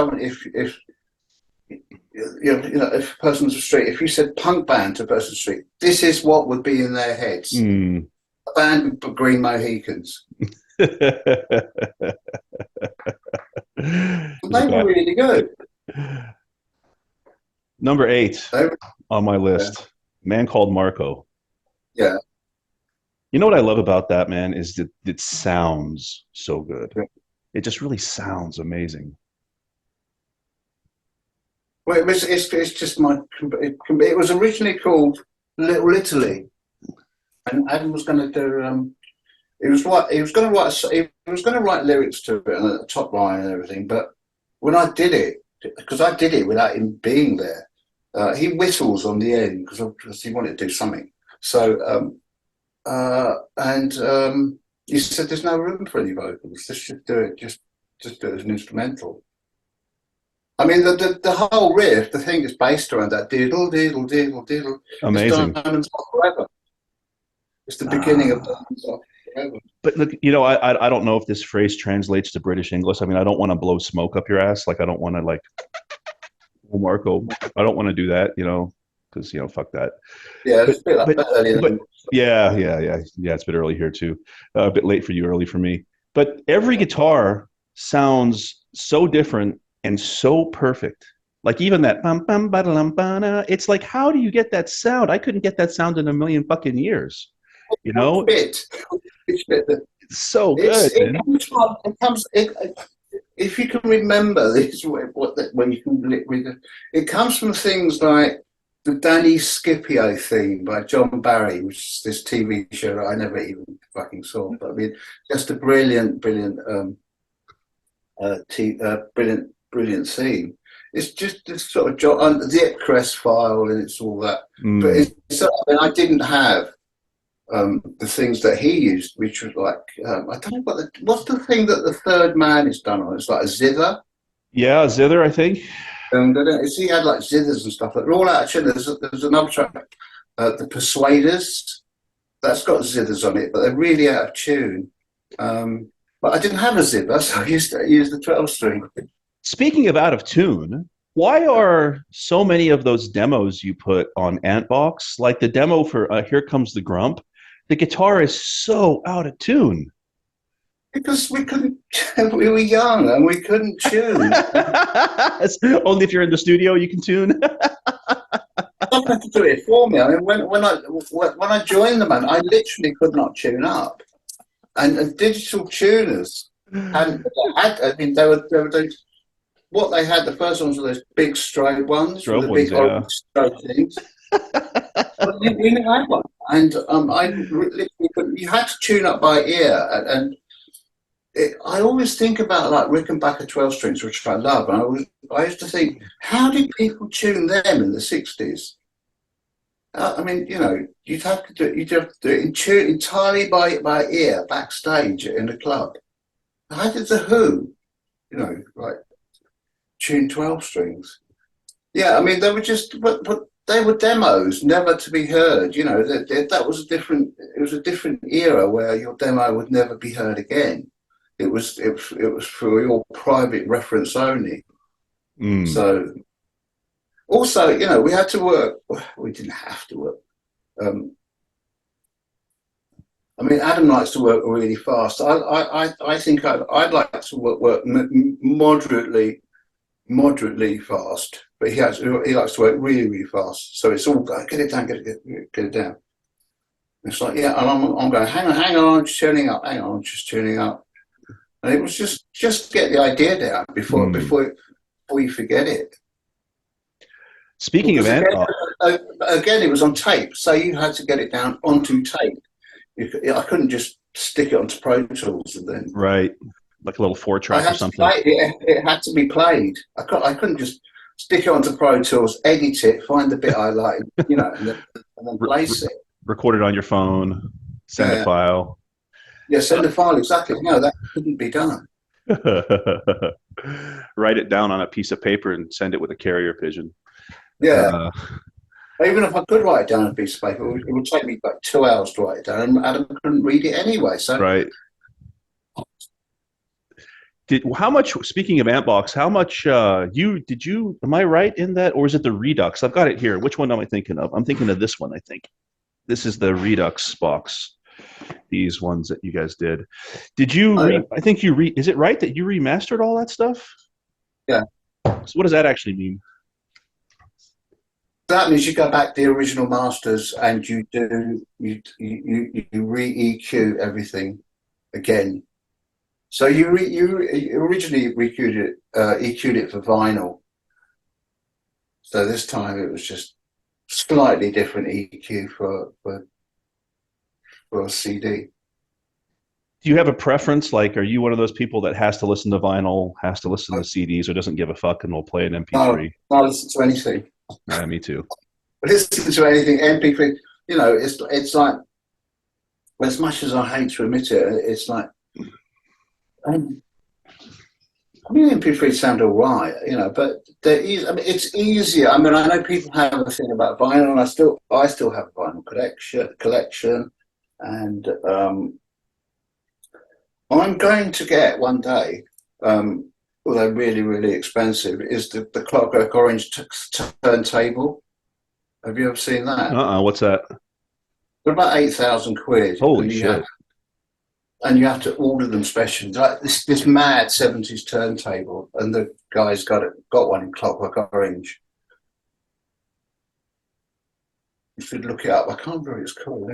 if a person's on the street, if you said punk band to a person on the street, this is what would be in their heads. Mm. A band with green Mohicans. They were really good. Number 8 Were, on my yeah. list. Man Called Marco. Yeah. You know what I love about that, man, is that it sounds so good. Yeah. It just really sounds amazing. Well, it's just it was originally called Little Italy, and Adam was going to do. He was going to write lyrics to it and the top line and everything. But when I did it, because I did it without him being there, he whistles on the end because he wanted to do something. So he said, "There's no room for any vocals. Just should do it. Just do it as an instrumental." I mean, the whole riff, the thing is based around that diddle, diddle, diddle, diddle. Amazing. It's Diamonds Are Forever. It's the beginning of Diamonds Are Forever. But look, you know, I don't know if this phrase translates to British English. I mean, I don't want to blow smoke up your ass. Like, I don't want to like, oh, Marco, I don't want to do that, you know, because fuck that. Yeah, But it's a bit like but earlier but than. yeah. It's a bit early here too. A bit late for you, early for me. But every guitar sounds so different and so perfect. Like even that bum bum ba-da-lum, ba-da, it's like, how do you get that sound? I couldn't get that sound in a million fucking years. You know, Bit. It's a bit. it's so It's good, it man. comes from it comes if you can remember this when you can read it, it comes from things like the Danny Scipio theme by John Barry, which is this TV show that I never even fucking saw. But I mean, just a brilliant, brilliant theme. It's just this sort of the Ipcrest file, and it's all that. But Mm. I didn't have the things that he used, which was like I don't know what's the thing that the third man is done on. It's like a zither. Yeah, zither, I think. He had like zithers and stuff. They're all out of tune. There's another track, the Persuaders. That's got zithers on it, but they're really out of tune. But I didn't have a zither, so I used the 12 string. Speaking of out of tune, why are so many of those demos you put on Antbox, like the demo for Here Comes the Grump, the guitar is so out of tune? Because we couldn't, we were young and we couldn't tune. Only if you're in the studio you can tune. Someone had to do it for me. I mean, when I joined the band, I literally could not tune up, and digital tuners and I mean they were what they had. The first ones were those big strobe ones with Strobe the ones, big yeah. orange strobe things. But you didn't have one, and I literally couldn't. You had to tune up by ear, and I always think about like Rickenbacker 12 strings, which I love, and I used to think, how did people tune them in the 60s? I mean, you'd have to do it entirely by ear backstage in the club. How did the Who, like tune 12 strings? Yeah, I mean, they were but they were demos, never to be heard. That was it was a different era where your demo would never be heard again. It was for your private reference only. Mm. So also, we had to work. We didn't have to work. I mean, Adam likes to work really fast. I think I'd like to work moderately fast, but he likes to work really, really fast. So it's all get it down, get it down. It's like, yeah, and I'm going, hang on, just tuning up, just tuning up. And it was just get the idea down before you forget it. Speaking of again, it was on tape, so you had to get it down onto tape. I couldn't just stick it onto Pro Tools and then right, like a little 4-track or something. It had to be played. I couldn't just stick it onto Pro Tools, edit it, find the bit I like, and then place it. Record it on your phone, send a file. Yeah, send a file, exactly. No, that couldn't be done. Write it down on a piece of paper and send it with a carrier pigeon. Yeah. Even if I could write it down on a piece of paper, it would take me like 2 hours to write it down, and Adam couldn't read it anyway. So right. How much? Speaking of Antbox, how much did you? Am I right in that, or is it the Redux? I've got it here. Which one am I thinking of? I'm thinking of this one. I think this is the Redux box. These ones that you guys did. Did you? I think you Is it right that you remastered all that stuff? Yeah. So what does that actually mean? That means you go back to the original masters and you re-EQ everything again. So you originally EQ'd it for vinyl. So this time it was just slightly different EQ for a CD. Do you have a preference? Like, are you one of those people that has to listen to vinyl, has to listen to CDs, or doesn't give a fuck and will play an MP3? No, listen to anything. Yeah, me too. Listen to anything. MP3. It's like, as much as I hate to admit it, it's like. I mean, MP3 sound all right, but it's easier. I mean, I know people have a thing about vinyl, and I still have a vinyl collection, and I'm going to get one day, although really, really expensive, is the Clockwork Orange turntable. Have you ever seen that? What's that? They're about 8,000 quid, Holy shit. and you have to order them special. Like this mad 70s turntable, and the guy's got one in Clockwork Orange. You should look it up. I can't remember what it's called.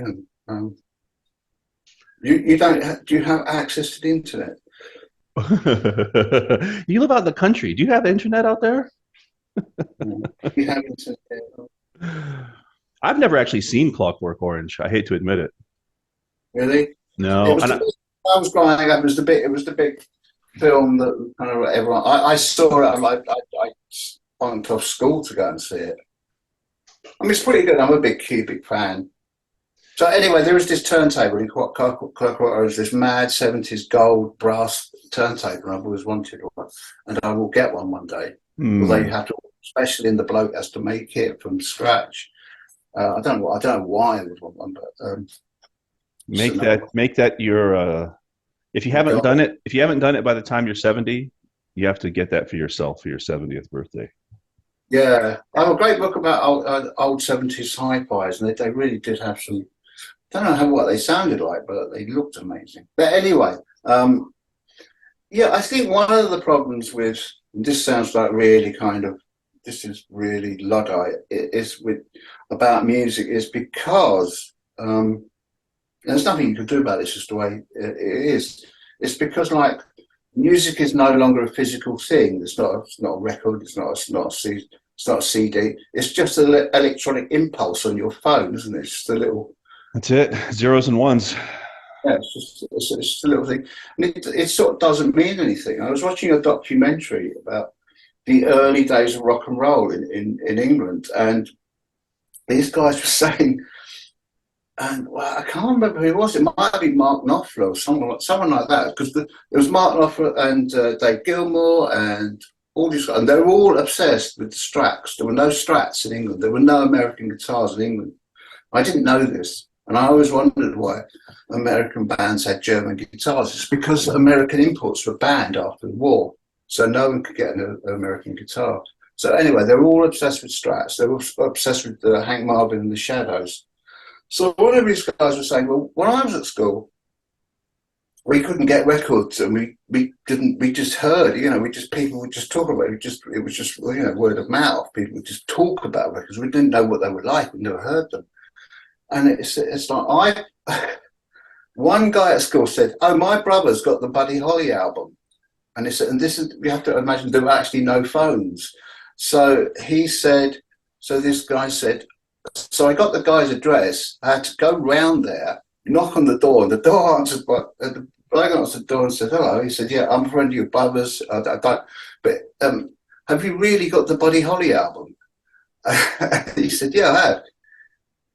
You don't do you have access to the internet? You live out in the country. Do you have internet out there? You have internet. I've never actually seen Clockwork Orange. I hate to admit it. Really? It No, was I was growing up. It was the big film that kind of everyone. I saw it. I went off school to go and see it. I mean, it's pretty good. I'm a big Cubic fan. So anyway, there was this turntable in Clockwork Orange, this mad 70s gold brass turntable, and I've always wanted one, and I will get one day. Although you have to, especially in the bloke has to make it from scratch. I don't know why I would want one, but make that your. If you haven't done it by the time you're 70, you have to get that for yourself for your 70th birthday. Yeah, I have a great book about old 70s hi-fis, and they really did have some. I don't know what they sounded like, but they looked amazing. But anyway, yeah, I think one of the problems with this sounds like really kind of this is really Luddite is with about music is because there's nothing you can do about it. It's just the way it is. It's because like music is no longer a physical thing. It's not a record. It's not a CD. It's just an electronic impulse on your phone, isn't it? It's just a little. That's it. Zeros and ones. Yeah, it's just a little thing. And it sort of doesn't mean anything. I was watching a documentary about the early days of rock and roll in England, and these guys were saying, and well, I can't remember who it was. It might have been Mark Knopfler or someone like that, because it was Mark Knopfler and Dave Gilmour and all these guys, and they were all obsessed with the Strats. There were no Strats in England. There were no American guitars in England. I didn't know this. And I always wondered why American bands had German guitars. It's because American imports were banned after the war, so no one could get an American guitar. So anyway, they were all obsessed with Strats. They were obsessed with Hank Marvin and the Shadows. So one of these guys was saying, well, when I was at school, we couldn't get records, and we just heard, people would just talk about it. It was just word of mouth. People would just talk about records. We didn't know what they were like. We never heard them. And it's like one guy at school said, "Oh, my brother's got the Buddy Holly album," and you have to imagine there were actually no phones. So he said, so this guy said, so I got the guy's address. I had to go round there, knock on the door, and the door answered. But the bloke answered the door and said, "Hello." He said, "Yeah, I'm a friend of your brother's. But have you really got the Buddy Holly album?" He said, "Yeah, I have."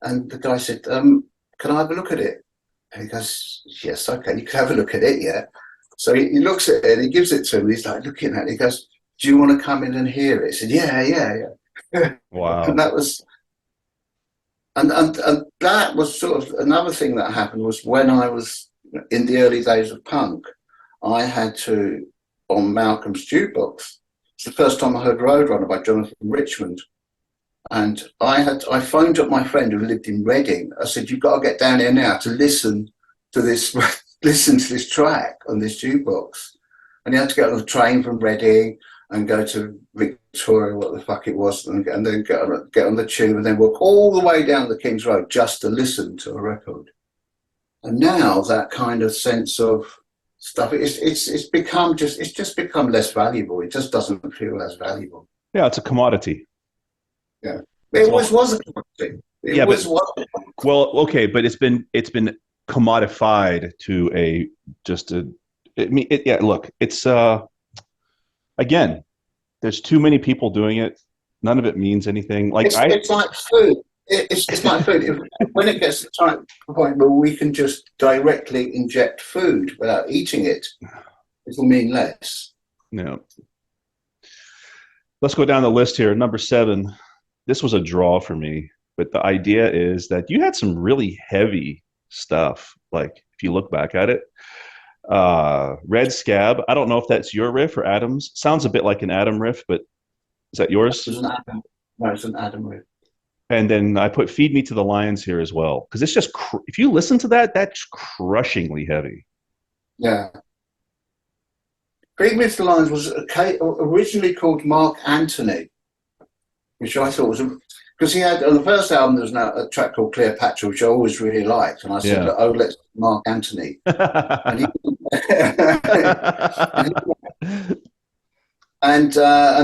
And the guy said, "Can I have a look at it?" And he goes, "Yes, okay, you can have a look at it, yeah." So he looks at it and he gives it to him. And he's like looking at it. He goes, "Do you want to come in and hear it?" He said, "Yeah." Wow. And that was, and that was sort of another thing that happened was when I was in the early days of punk, I had to, on Malcolm's jukebox, it's the first time I heard Roadrunner by Jonathan Richmond. And I phoned up my friend who lived in Reading. I said, "You've got to get down here now to listen to this track on this jukebox." And he had to get on the train from Reading and go to Victoria, what the fuck it was, and then get on the tube and then walk all the way down the King's Road just to listen to a record. And now that kind of sense of stuff, it's just become less valuable. It just doesn't feel as valuable. Yeah, it's a commodity. Yeah, it was a commodity. Well, okay, but it's been commodified to look, it's again, there's too many people doing it. None of it means anything. Like it's like food. It's like food. When it gets to the point where we can just directly inject food without eating it, it'll mean less. No. Let's go down the list here. Number 7. This was a draw for me, but the idea is that you had some really heavy stuff. Like if you look back at it, Red Scab. I don't know if that's your riff or Adam's. Sounds a bit like an Adam riff, but is that yours? It's an Adam riff. And then I put "Feed Me to the Lions" here as well because it's just if you listen to that, that's crushingly heavy. Yeah. Big Mr. Lions was originally called Mark Anthony, which I thought was because he had on the first album there was a track called Cleopatra, which I always really liked, and I said, Yeah. "Oh, let's Mark Anthony," and he and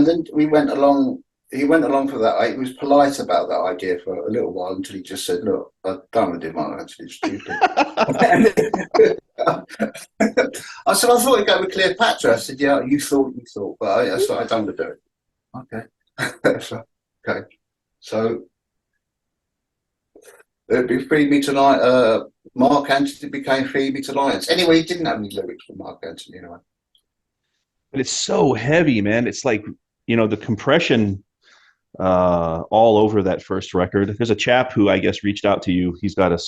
then we went along. He went along for that. He was polite about that idea for a little while until he just said, "Look, I don't want to do Mark Anthony. It's stupid." I said, "I thought you'd go with Cleopatra." I said, "Yeah, you thought, but I said I don't want to do it." Okay, so, okay, so it'd be "Feed Me Tonight." Mark Anthony became "Feed Me to Lions." Anyway, he didn't have any lyrics for Mark Anthony anyway. But it's so heavy, man. It's like, the compression all over that first record. There's a chap who I guess reached out to you. He's got a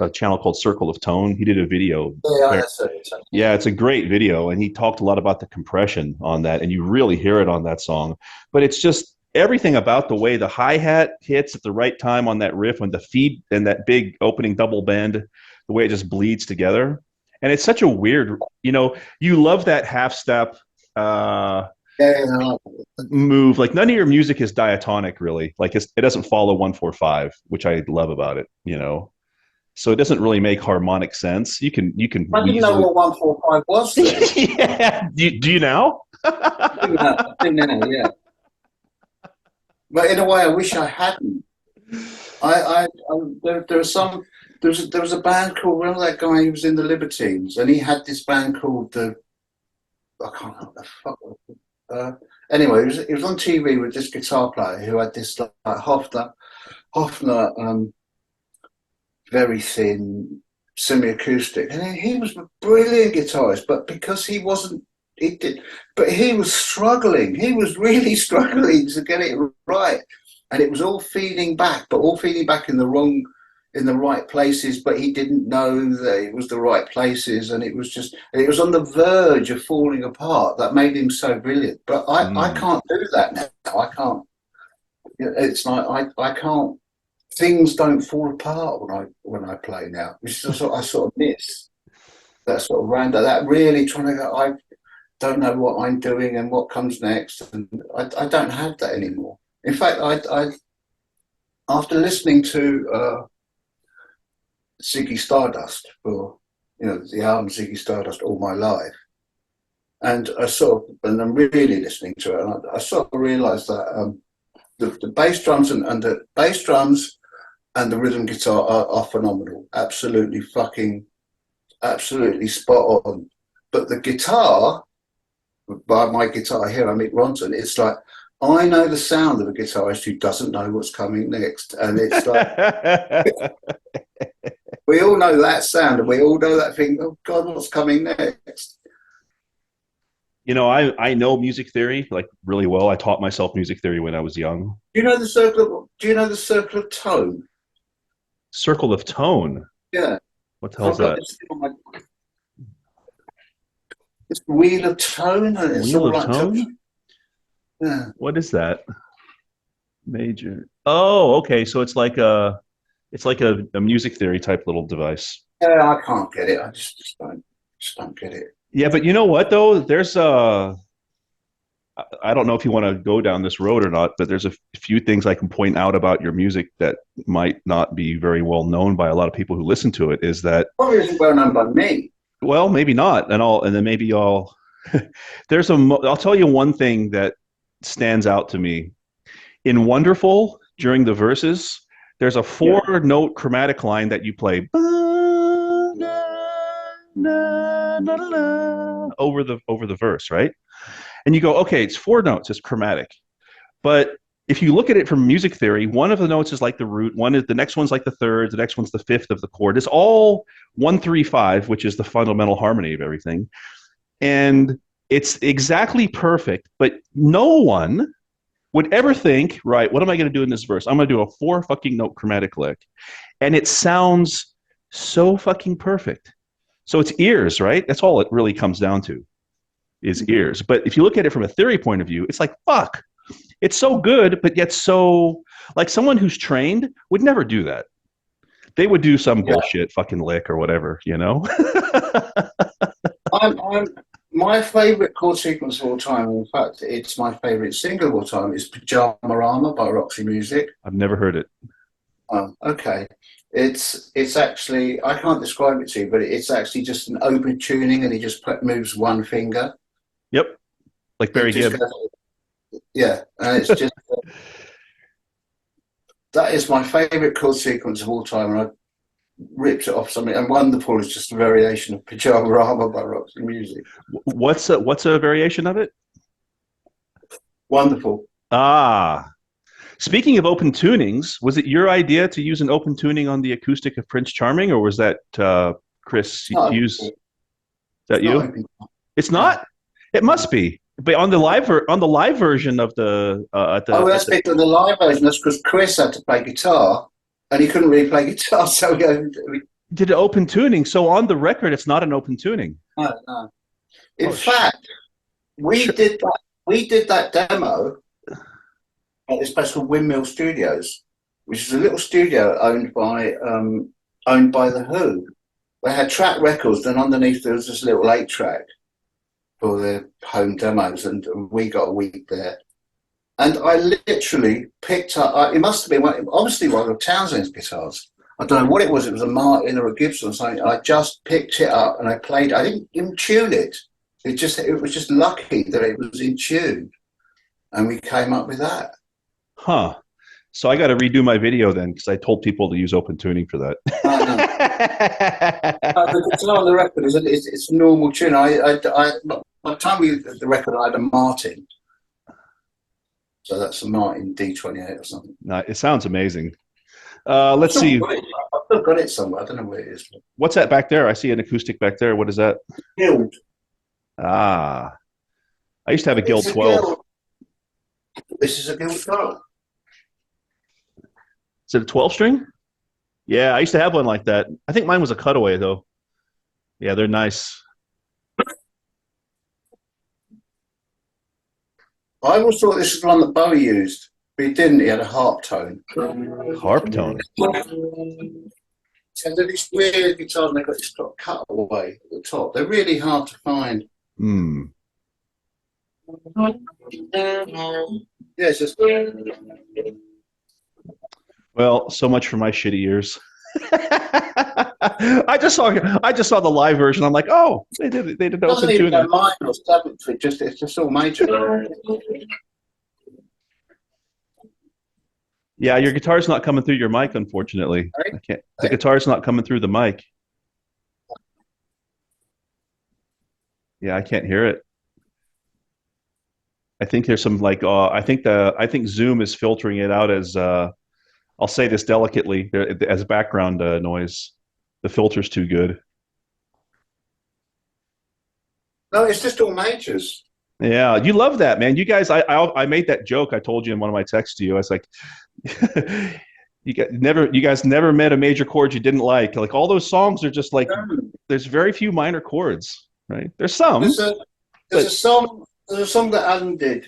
channel called Circle of Tone. He did a video. Yeah, that's it. Yeah, it's a great video, and he talked a lot about the compression on that, and you really hear it on that song. But it's just everything about the way the hi-hat hits at the right time on that riff, when the feed and that big opening double bend, the way it just bleeds together. And it's such a weird, you love that half step Yeah, move. Like none of your music is diatonic, really. Like it doesn't follow 1/4/5, which I love about it. So it doesn't really make harmonic sense. You can I didn't know what 1/4/5 was then. Yeah. Do you now? I do now, yeah. But in a way, I wish I hadn't. There was a band called, remember that guy who was in the Libertines, and he had this band called I can't remember the fuck. Anyway, it was on TV with this guitar player who had this like Hofner, very thin semi-acoustic, and he was a brilliant guitarist. But because he wasn't, but he was struggling. He was really struggling to get it right, and it was all feeding back, in the right places. But he didn't know that it was the right places, and it was on the verge of falling apart. That made him so brilliant. But I can't do that now. I can't. It's like I can't. Things don't fall apart when I play now, which is I sort of miss that sort of random. That really trying to go. I don't know what I'm doing and what comes next, and I don't have that anymore. In fact, I after listening to Ziggy Stardust for the album Ziggy Stardust all my life, and I'm really listening to it, and I sort of realised that the bass drums and the bass drums and the rhythm guitar are phenomenal, absolutely spot on. But the guitar, by my guitar hero Mick Ronson, it's like I know the sound of a guitarist who doesn't know what's coming next, and it's like we all know that sound, and we all know that thing. Oh God, what's coming next? I know music theory like really well. I taught myself music theory when I was young. Do you know the circle of tone? Circle of Tone. Yeah. What the hell's that? It's Wheel of Tone, and it's Wheel all of like Tone? Yeah. What is that? Major. Oh, okay. So it's like a music theory type little device. Yeah, I can't get it. I just don't get it. Yeah, but you know what though? There's I don't know if you want to go down this road or not, but there's a few things I can point out about your music that might not be very well known by a lot of people who listen to it. Is that probably isn't well known by me? Well, maybe not, and then maybe I'll. I'll tell you one thing that stands out to me in "Wonderful" during the verses. There's a 4-note chromatic line that you play over the verse, right? And you go, okay, it's 4 notes, it's chromatic. But if you look at it from music theory, one of the notes is like the root, the next one's like the third, the next one's the fifth of the chord. It's all 1-3-5, which is the fundamental harmony of everything. And it's exactly perfect, but no one would ever think, right, what am I going to do in this verse? I'm going to do a 4 fucking note chromatic lick. And it sounds so fucking perfect. So it's ears, right? That's all it really comes down to, is ears. But if you look at it from a theory point of view, it's like, fuck, It's so good, but yet so like someone who's trained would never do that. They would do some Yeah. bullshit fucking lick or whatever, you know? I'm my favourite chord sequence of all time. In fact, it's my favourite single of all time. Is Pajama Rama by Roxy Music. I've never heard it. Okay. It's actually I can't describe it to you, but it's actually just an open tuning, and he just moves one finger. Yep. Like It Barry just Gibb. goes, yeah, and it's just that is my favourite chord sequence of all time, and I ripped it off something. And Wonderful is just a variation of Pajama Rama by Roxy Music. What's a variation of it? Wonderful. Ah, speaking of open tunings, was it your idea to use an open tuning on the acoustic of Prince Charming, or was that Chris Hughes? Is that you? Open. It's not. It must be. But on the live version of the That's because the live version. That's because Chris had to play guitar, and he couldn't really play guitar, so we did an open tuning. So on the record, it's not an open tuning. no. In fact, we did that. We did that demo at this place called Windmill Studios, which is a little studio owned by the Who. They had track records, and underneath there was this little 8-track for their home demos, and we got a week there. And I literally picked up. It must have been obviously one of Townsend's guitars. I don't know what it was. It was a Martin or a Gibson or something. I just picked it up and I played. I didn't even tune it. It was just lucky that it was in tune, and we came up with that. Huh. So I got to redo my video then, because I told people to use open tuning for that. The guitar on the record it's normal tune. By the time we did the record, I had a Martin. So that's a Martin D28 or something. No, it sounds amazing. Let's see. I've still got it somewhere. I don't know where it is. What's that back there? I see an acoustic back there. What is that? Guild. Ah, I used to have a Guild 12. Guild. This is a Guild 12. Is it a 12 string? Yeah, I used to have one like that. I think mine was a cutaway though. Yeah, they're nice. I always thought this was one that Bowie used, but he didn't. He had a harp tone. Harp tone. And they're these weird guitars, and they've got this cutaway at the top. They're really hard to find. Hmm. Yeah, it's just. Well, so much for my shitty ears. I just saw the live version. I'm like, oh, they did open Doesn't even tuning. go minor or seventh. It's just all major. Yeah, your guitar's not coming through your mic, unfortunately. Right? I can't. The guitar's not coming through the mic. Yeah, I can't hear it. I think there's some like I think Zoom is filtering it out as I'll say this delicately as background noise. The filter's too good. No, it's just all majors. Yeah, you love that, man. You guys, I made that joke. I told you in one of my texts to you. I was like, you guys never met a major chord you didn't like. Like all those songs are just like there's very few minor chords, right? There's some. There's a song that Alan did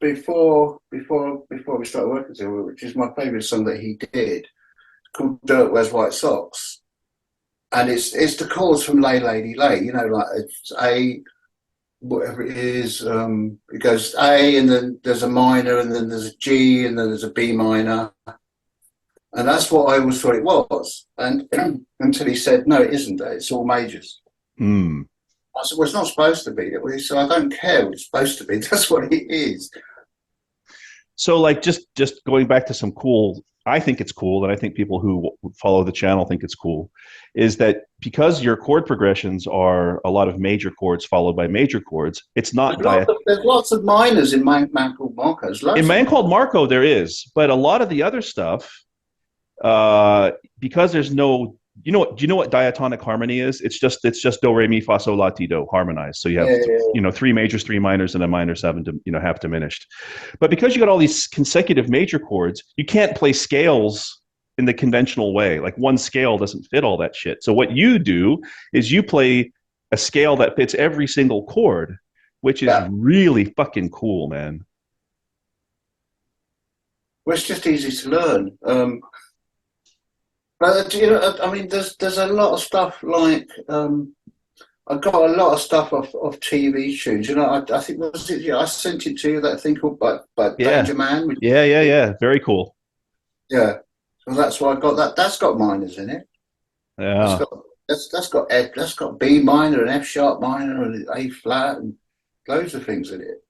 before we started working together, which is my favourite song that he did, called "Dirt Wears White Socks," and it's the chords from "Lay Lady Lay." You know, like it's A, whatever it is. It goes A, and then there's a minor, and then there's a G, and then there's a B minor, and that's what I always thought it was. And until he said, "No, it isn't. It's all majors." Hmm. I said, well, it's not supposed to be. He said, I don't care what it's supposed to be. That's what it is. So, like, just going back to some cool, I think it's cool, and I think people who follow the channel think it's cool, is that because your chord progressions are a lot of major chords followed by major chords, it's not there's lots of minors in Man Called Marco. In Man Called Marco, there is, but a lot of the other stuff, because there's no. Do you know what diatonic harmony is? It's just do re mi fa sol la ti do harmonized. So you have three majors, three minors, and a minor seven half diminished. But because you got all these consecutive major chords, you can't play scales in the conventional way. Like one scale doesn't fit all that shit. So what you do is you play a scale that fits every single chord, which is really fucking cool, man. Well, it's just easy to learn. But you know, I mean, there's a lot of stuff like I got a lot of stuff off TV tunes. You know, I think was it, yeah, I sent it to you that thing called by Yeah, Danger Man. yeah. Very cool. Yeah, so that's why I got that. That's got minors in it. That's Yeah. got that's got B minor and F sharp minor and A flat and loads of things in it.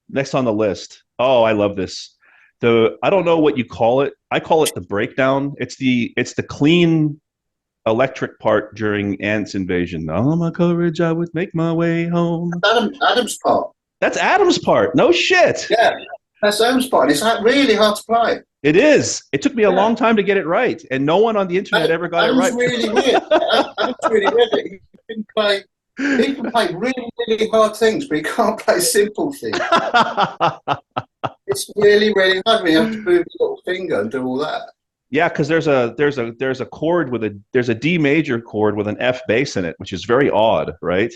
Next on the list. Oh, I love this. I don't know what you call it. I call it the breakdown. It's the clean electric part during Ant's invasion. All my courage, I would make my way home. Adam's part. That's Adam's part. No shit. Yeah, that's Adam's part. And it's like really hard to play. It is. It took me a Yeah. long time to get it right, and no one on the internet ever got it Adam's right. really weird. Adam's really weird. He can play. He can play really, really hard things, but he can't play simple things. It's really, really hard when you have to move your little finger and do all that. Yeah, because there's a chord there's a D major chord with an F bass in it, which is very odd, right?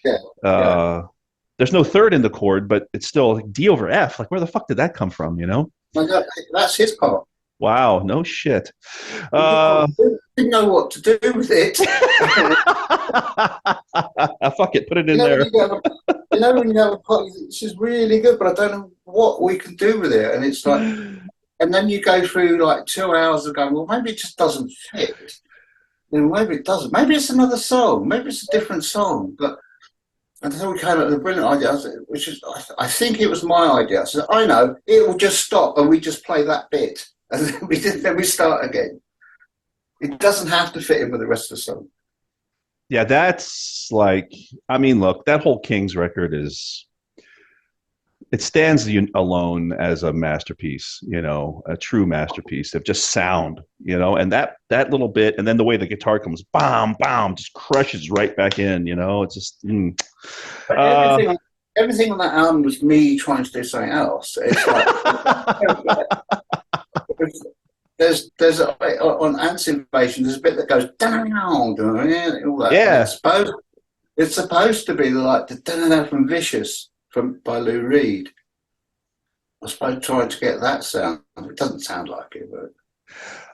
Yeah, yeah. Uh, there's no third in the chord, but it's still D over F. Like, where the fuck did that come from? You know? That's his part. Wow, no shit. He didn't know what to do with it. Fuck it, put it in You know, there. when you have a part, this is really good, but I don't know what we can do with it. And it's like, and then you go through like 2 hours of going, well, maybe it just doesn't fit. You know, maybe it doesn't. Maybe it's another song. Maybe it's a different song. But and then we came up with a brilliant idea, which is, I think it was my idea. I said, I know, it will just stop and we just play that bit. And then we start again. It doesn't have to fit in with the rest of the song. Yeah, that's like, I mean, look, that whole Kings record it stands alone as a masterpiece, you know, a true masterpiece of just sound, you know, and that little bit, and then the way the guitar comes, bam, bam, just crushes right back in, you know, it's just. But everything on that album was me trying to do something else. It's like there's on Ant's Invasion, there's a bit that goes down, all that. Yeah. It's supposed to be like the from Vicious by Lou Reed. I suppose trying to get that sound. It doesn't sound like it, but.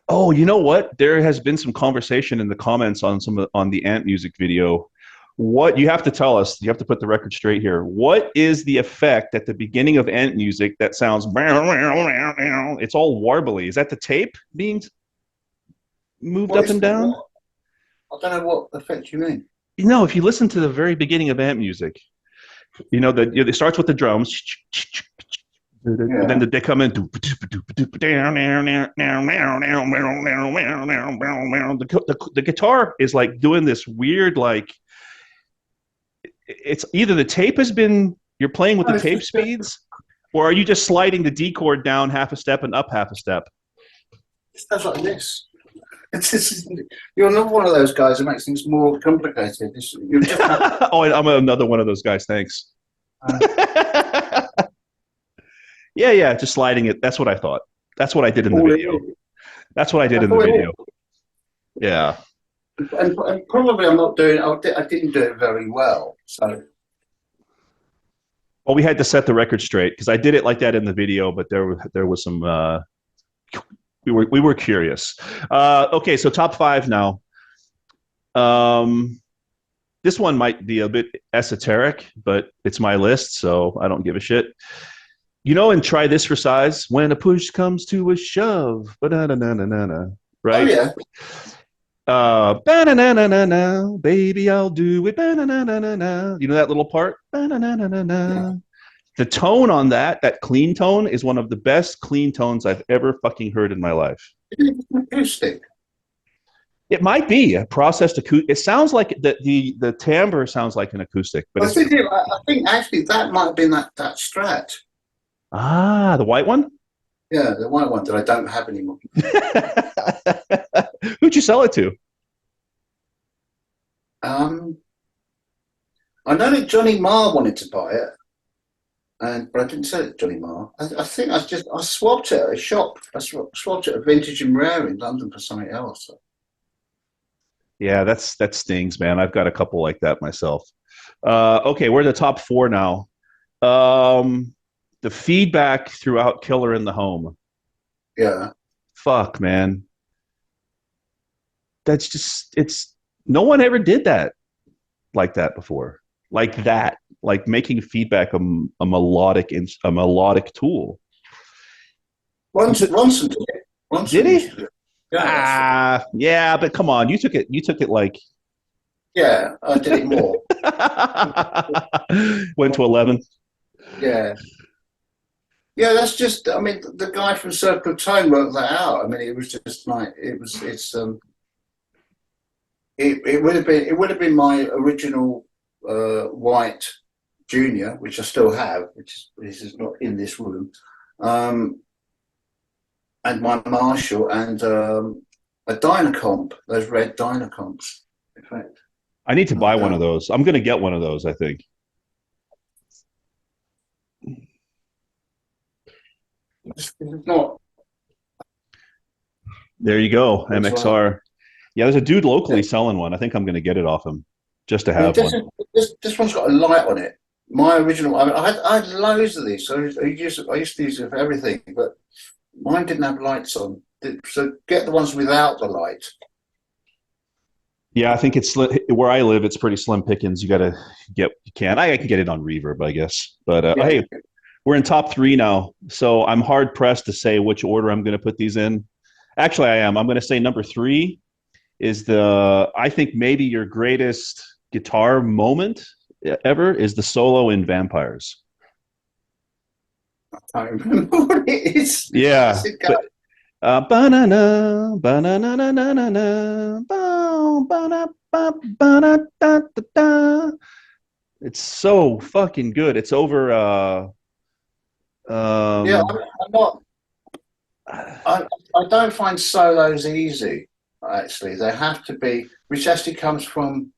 Oh, you know what? There has been some conversation in the comments on the Ant music video. What you have to tell us, you have to put the record straight here. What is the effect at the beginning of Ant music that sounds? It's all warbly. Is that the tape being moved up and down? I don't know what effect you mean. You know, if you listen to the very beginning of Ant music, you know that it starts with the drums. Yeah. And then they come in. The guitar is like doing this weird, like, it's either the tape has been, you're playing with the tape speeds, or are you just sliding the D chord down half a step and up half a step? It sounds like this. You're not one of those guys who makes things more complicated. Oh, I'm another one of those guys. Thanks. Yeah, just sliding it. That's what I thought. That's what I did in the video. That's what I did in the video. Yeah. And probably I'm not doing. I didn't do it very well. So. Well, we had to set the record straight because I did it like that in the video, but there was some. We were curious. Okay, so top 5 now. This one might be a bit esoteric, but it's my list, so I don't give a shit. You know, and try this for size. When a push comes to a shove, ba-da-da-na-na-na-na, right? Oh yeah. Ba-na-na-na-na-na, baby, I'll do it. Ba-na-na-na-na-na. You know that little part? Ba-na-na-na-na-na. Yeah. The tone on that clean tone, is one of the best clean tones I've ever fucking heard in my life. Acoustic. It might be a processed acoustic. It sounds like the timbre sounds like an acoustic, but I think actually that might have been that Strat. Ah, the white one? Yeah, the white one that I don't have anymore. Who'd you sell it to? I know that Johnny Marr wanted to buy it, but I didn't sell it to Johnny Marr. I think I swapped it at a shop. I swapped it at Vintage and Rare in London for something else. Yeah, that stings, man. I've got a couple like that myself. Okay, we're in the top 4 now. the feedback throughout Killer in the Home. Yeah. Fuck, man. That's just it's no one ever did that like that before. Like that. Like making feedback a melodic tool. Ronson did it. Did Ronson used he? to do it. Yeah, that's right. Ah, yeah, but come on, you took it like Yeah, I did it more. went to 11. Yeah. Yeah, that's just. I mean, the guy from Circle of Tone worked that out. I mean, it was just like it would have been my original white junior, which I still have, which is this is not in this room, um, and my Marshall and a Dynacomp, those red Dynacomps. In fact, I need to buy one of um, those. I'm gonna get one of those, I think. it's not. There you go, It's like, MXR. Yeah, there's a dude locally selling one. I think I'm gonna get it off him just to I mean, have one. this one's got a light on it. My original, I mean, I had loads of these, so I used to use it for everything, but mine didn't have lights on. So get the ones without the light. Yeah, I think it's where I live. It's pretty slim pickings. You gotta get. You can. I can get it on Reverb, I guess. But Yeah, hey, we're in top three now, so I'm hard pressed to say which order I'm going to put these in. Actually, I am. I'm going to say number three is I think maybe your greatest guitar moment ever is the solo in Vampires. I can't remember what it is. Yeah, What's it go? but banana, banana, na na na na, bow, ba ba ba da da da. It's so fucking good. It's over. Yeah, Um, I'm not. I don't find solos easy. Actually, they have to be, which actually comes from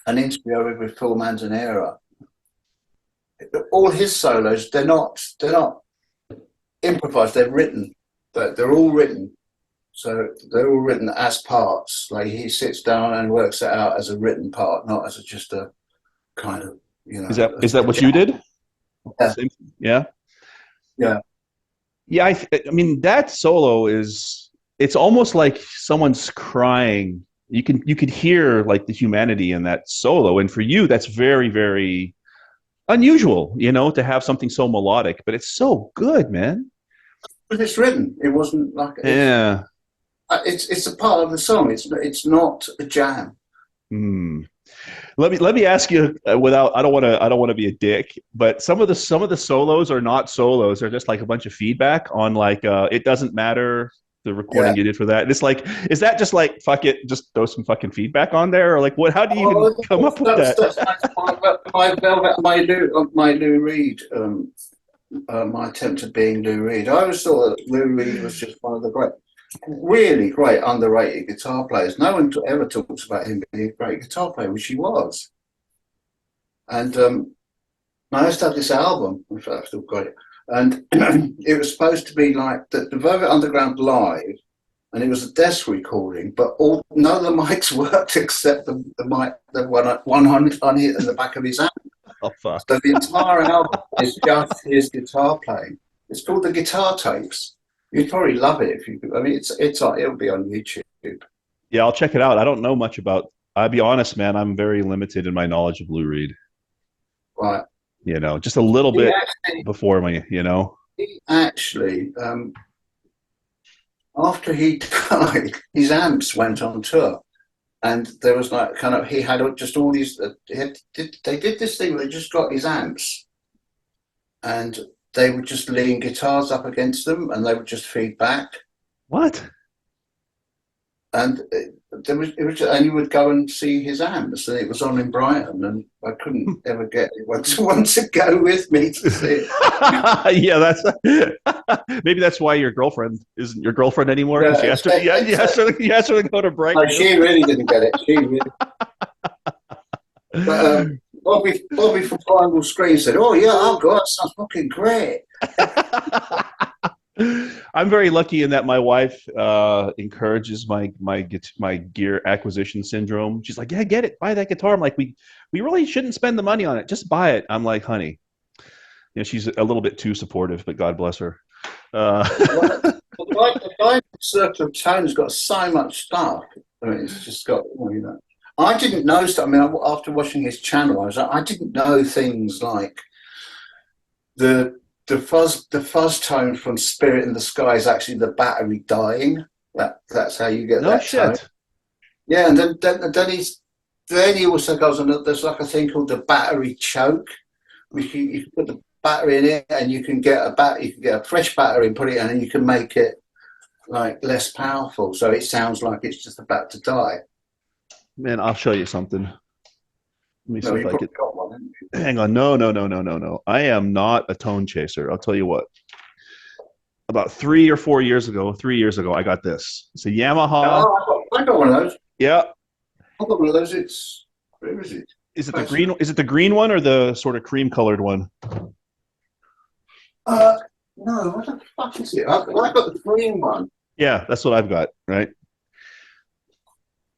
an interview I did with Phil Manzanera. All his solos, they're not improvised. They're written. They're all written. So they're all written as parts. Like he sits down and works it out as a written part, not as just a kind of is that a what you jam. did? Yeah, Yeah. yeah, Yeah, I mean that solo is it's almost like someone's crying. You could hear like the humanity in that solo, and for you, that's very very unusual, to have something so melodic, but it's so good, man. but it's written. It wasn't like Yeah. it's a part of the song. It's not a jam. Hmm. Let me ask you without I don't want to be a dick, but some of the solos are not solos. They're just like a bunch of feedback on like it doesn't matter the Yeah. recording you did for that. And it's like is that just like fuck it, just throw some fucking feedback on there or like what? How do you even Oh, come up with that's that? that's my velvet, my Lou Reed. My attempt at being Lou Reed. I always thought that Lou Reed was just one of the really great underrated guitar players. No one ever talks about him being a great guitar player, which he was. And I used to have this album, in fact, I've still got it, and it was supposed to be like the Velvet Underground live, and it was a desk recording, but none of the mics worked except the mic, the one on in the back of his amp. Oh fuck. So the entire album is just his guitar playing. It's called the Guitar Tapes. You'd probably love it if you could. I mean, it'll be on YouTube. Yeah, I'll check it out. I don't know much about. I'll be honest, man. I'm very limited in my knowledge of Lou Reed. Right. Just a little He bit actually, before me. he actually after he died, his amps went on tour. And there was like kind of, he had just all these, they did this thing where they just got his amps and they would just lean guitars up against them and they would just feed back. What? And and you would go and see his amps, and it was on in Brighton, and I couldn't ever get anyone to want to go with me to see it. Yeah, that's maybe that's why your girlfriend isn't your girlfriend anymore because Yeah, you asked her. Yeah, you asked her to go to no, Brighton. she really didn't get it. She really, but Bobby from Primal Screen said, "Oh yeah, oh god, that sounds fucking great." I'm very lucky in that my wife encourages my gear acquisition syndrome. She's like, "Yeah, get it, buy that guitar." I'm like, "We really shouldn't spend the money on it. Just buy it." I'm like, "Honey, You know, she's a little bit too supportive, but God bless her. Well, the guy Circle of Tone's got so much stuff. I mean, it's just got, you know. I didn't know stuff. I mean, after watching his channel, I didn't know things like the fuzz tone from Spirit in the Sky is actually the battery dying. That's how you get No that tone. shit. Yeah, and then he also goes on. There's like a thing called the battery choke, which you can put the battery in it, and you can get a fresh battery and put it in, and you can make it like less powerful, so it sounds like it's just about to die. Man, I'll show you something. Let me No, see you if I probably could. got one, haven't you? Hang on. No. I am not a tone chaser. I'll tell you what. About 3 years ago, I got this. It's a Yamaha. Oh, I got one of those. Yeah. I got one of those. Where is it? Is it the green? Is it the green one or the sort of cream colored one? No, what the fuck is it? I got the green one. Yeah, that's what I've got. Right.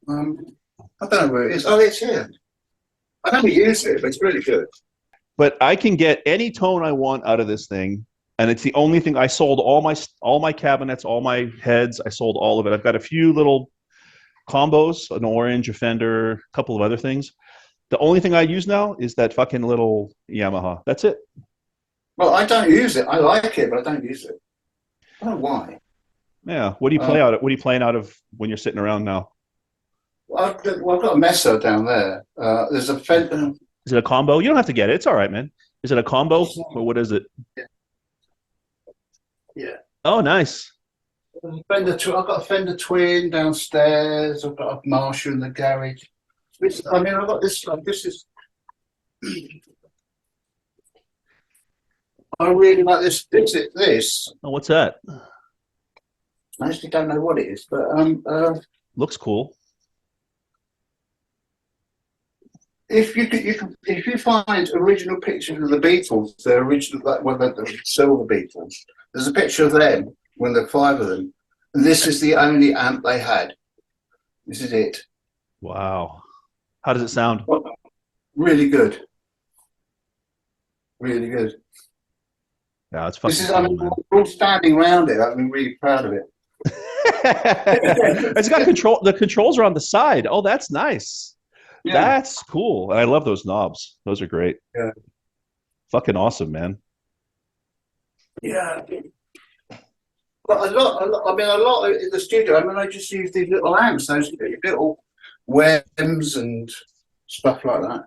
I don't know where it is. Oh, it's here. I never use it, but it's really good. But I can get any tone I want out of this thing, and it's the only thing. I sold all my cabinets, all my heads. I sold all of it. I've got a few little combos, an orange, a Fender, a couple of other things. The only thing I use now is that fucking little Yamaha. That's it. Well, I don't use it. I like it, but I don't use it. I don't know why. Yeah. What do you play out of? What are you playing out of when you're sitting around now? I've got a Mesa down there. There's a Fender. Is it a combo? You don't have to get it. It's all right, man. Is it a combo or what is it? Yeah. Oh, nice. I've got a Fender Twin downstairs. I've got a Marshall in the garage. I mean, I've got this. This is. I really like this. This. Oh, what's that? I actually don't know what it is, but Looks cool. if you find original pictures of the Beatles, the original, like when the Silver Beatles, there's a picture of them when there are five of them, and this is the only amp they had. This is it. Wow. How does it sound? Really good. Really good. Yeah, it's fucking This is, cool, I mean, man. we're all standing around it. I'm really proud of it. It's got a control. The controls are on the side. Oh, that's nice. Yeah. That's cool. And I love those knobs. Those are great. Yeah. Fucking awesome, man. Yeah. But a lot in the studio. I mean, I just use these little amps, those little Wems and stuff like that.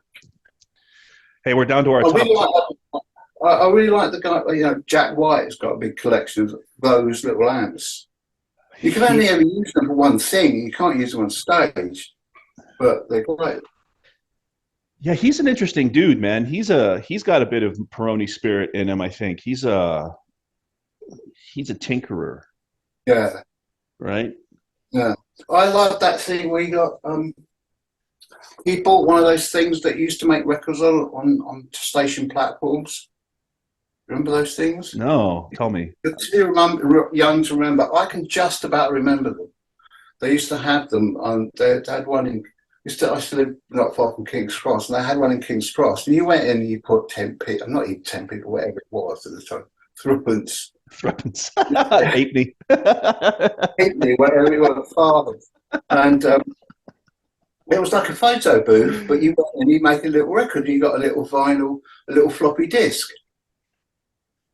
Hey, we're down to our I top. really like, I really like the guy. You know, Jack White's got a big collection of those little amps. You can only ever use them for one thing. You can't use them on stage, but they're great. Yeah, he's an interesting dude, man. He's got a bit of Pirroni spirit in him, I think. He's a tinkerer, Yeah, right? yeah. I love that thing we got. He bought one of those things that used to make records on station platforms. Remember those things? No, tell me. You're too young to remember. I can just about remember them. They used to have them. They had one in. I used to live not far from King's Cross, and they had one in King's Cross. And you went in and you put 10 people, not even 10 people, whatever it was at the time, threepence. Threepence. Halfpenny. Halfpenny, whatever it was, fathers. And it was like a photo booth, but you went and you make a little record. You got a little vinyl, a little floppy disk.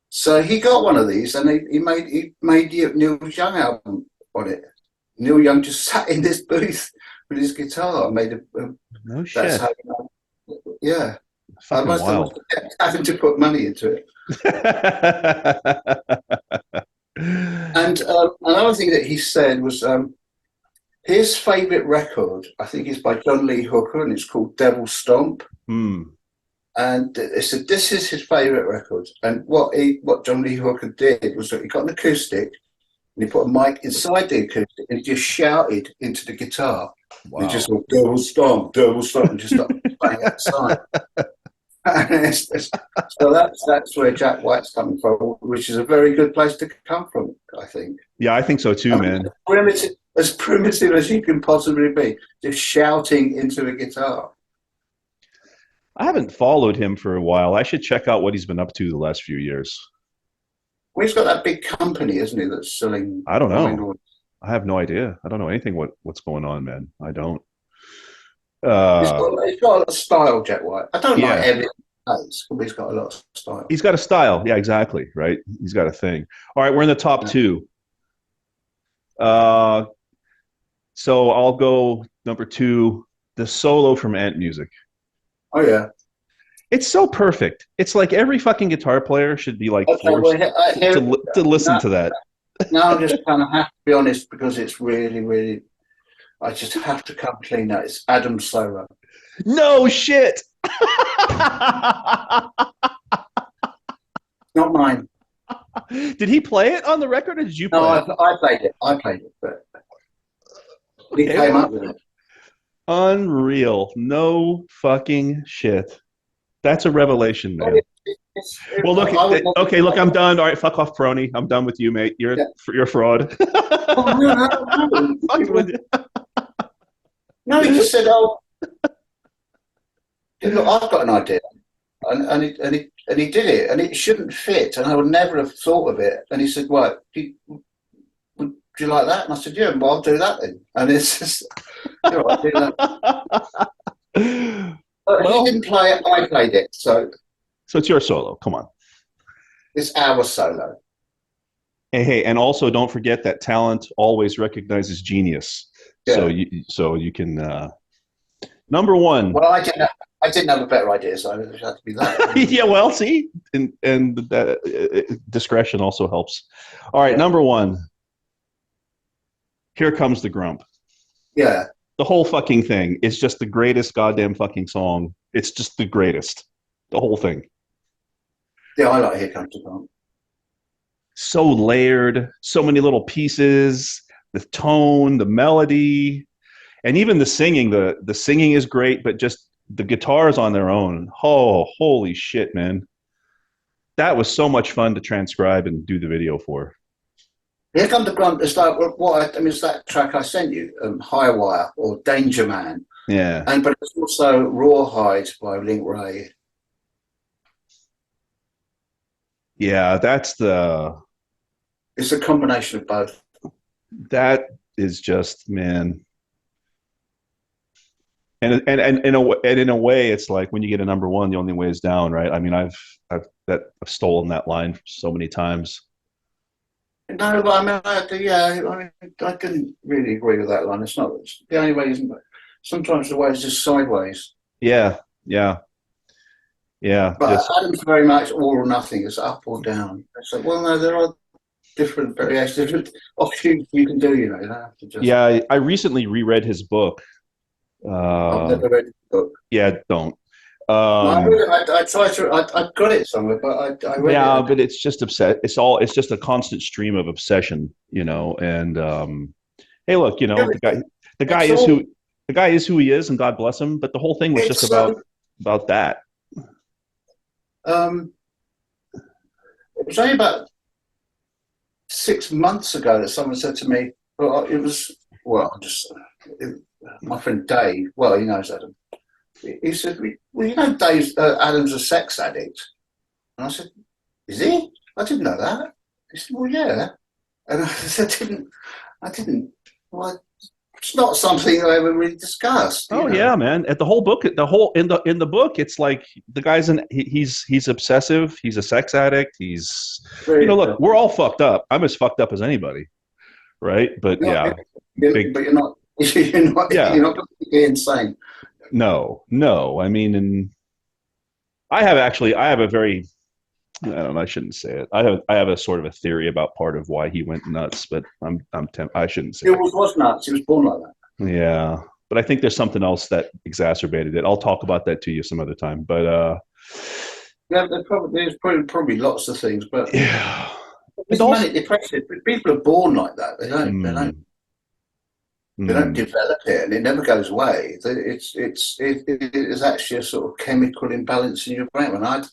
So he got one of these, and he made Neil Young album on it. Neil Young just sat in this booth with his guitar and made a. No shit. That's how, yeah. Fucking I must have having to put money into it. And another thing that he said was his favourite record, I think, is by John Lee Hooker, and it's called Devil Stomp. And they said this is his favourite record. And what John Lee Hooker did was that he got an acoustic and he put a mic inside the acoustic and he just shouted into the guitar. Wow. He just went, Devil Stomp, and just started playing outside. So that's where Jack White's coming from, which is a very good place to come from, I think. Yeah, I think so too, man. As primitive as you can possibly be, just shouting into a guitar. I haven't followed him for a while. I should check out what he's been up to the last few years. Well, he's got that big company, isn't he, that's selling I don't know. vinyl. I have no idea. I don't know anything what's going on, man. I don't. He's got a lot of style, Jet White. I don't like Yeah, everything he plays, but he's got a lot of style. he's got a style. Yeah, exactly. Right. He's got a thing. All right, we're in the top Yeah. two. Uh, so I'll go number two. The solo from Ant Music. Oh yeah. It's so perfect. It's like every fucking guitar player should be like Okay, well, forced to listen now, to that. now I'm just kind of have to be honest because it's really, really. I just have to come clean that it's Adam's solo. No shit. Not mine. Did he play it on the record, or did you No, play it? I played it. I played it, but he Okay, came well, up with it. unreal. No fucking shit. That's a revelation, man. Well, look. Okay, look. I'm done. All right, fuck off, Pirroni. I'm done with you, mate. You're a fraud. Oh, no. Fucking with you. No, he just said, "Oh, look, I've got an idea," and he did it, and it shouldn't fit, and I would never have thought of it. And he said, "What? Would you like that?" And I said, "Yeah, well, I'll do that then." And it's just, you know, I do that. But Well, he didn't play it; I played it, so so it's your solo. Come on. it's our solo. Hey, and also don't forget that talent always recognizes genius. Yeah. So you can number one. Well, I didn't have a better idea, so it had to be that. Yeah, well, see, and that discretion also helps. All right, Yeah. number one. Here Comes the Grump. Yeah. The whole fucking thing is just the greatest goddamn fucking song. It's just the greatest. The whole thing. Yeah, I like Here Comes the Dawn. So layered, so many little pieces, the tone, the melody, and even the singing. The singing is great, but just the guitars on their own. Oh, holy shit, man. That was so much fun to transcribe and do the video for. Here Comes the Grunt is like it's that track I sent you, High Wire or Danger Man, Yeah. but it's also Rawhide by Link Ray. Yeah, It's a combination of both. that is just, man. And in a way, it's like when you get a number one, the only way is down, right? I mean, I've stolen that line so many times. No, but I didn't really agree with that line. It's not the only way. Isn't it? Sometimes the way is just sideways. Yeah, yeah, yeah. But Just Adam's very much all or nothing. It's up or down. It's like, well, no, there are different variations, different offshoots you can do. You know, you don't have to just. yeah. I recently reread his book. I've never read the book. Yeah, don't. No, I read it. I tried to. I got it somewhere, but I read Yeah, it. but it's just upset. It's just a constant stream of obsession, you know. And hey, look, you know, the guy is who the guy is who he is, and God bless him. But the whole thing was just about that. It was only about 6 months ago that someone said to me, "Well, it was my friend Dave. Well, he knows Adam. He said, well, you know, Adam's a sex addict." And I said, "Is he? I didn't know that." He said, "Well, yeah." And I said, I didn't. Well, it's not something I ever really discussed. Oh yeah, man. At the whole book, in the book, it's like the guy's he's obsessive. He's a sex addict. He's look, we're all fucked up. I'm as fucked up as anybody, right? But yeah, but you're not. You're not completely insane. No. I mean, and I have a very, I don't know, I shouldn't say it. I have a sort of a theory about part of why he went nuts, but I shouldn't say it. Was nuts. He was born like that. Yeah, but I think there's something else that exacerbated it. I'll talk about that to you some other time. But yeah, there's probably lots of things, but yeah, it's manic depressive. People are born like that. They don't develop it, and it never goes away. It's actually a sort of chemical imbalance in your brain. And I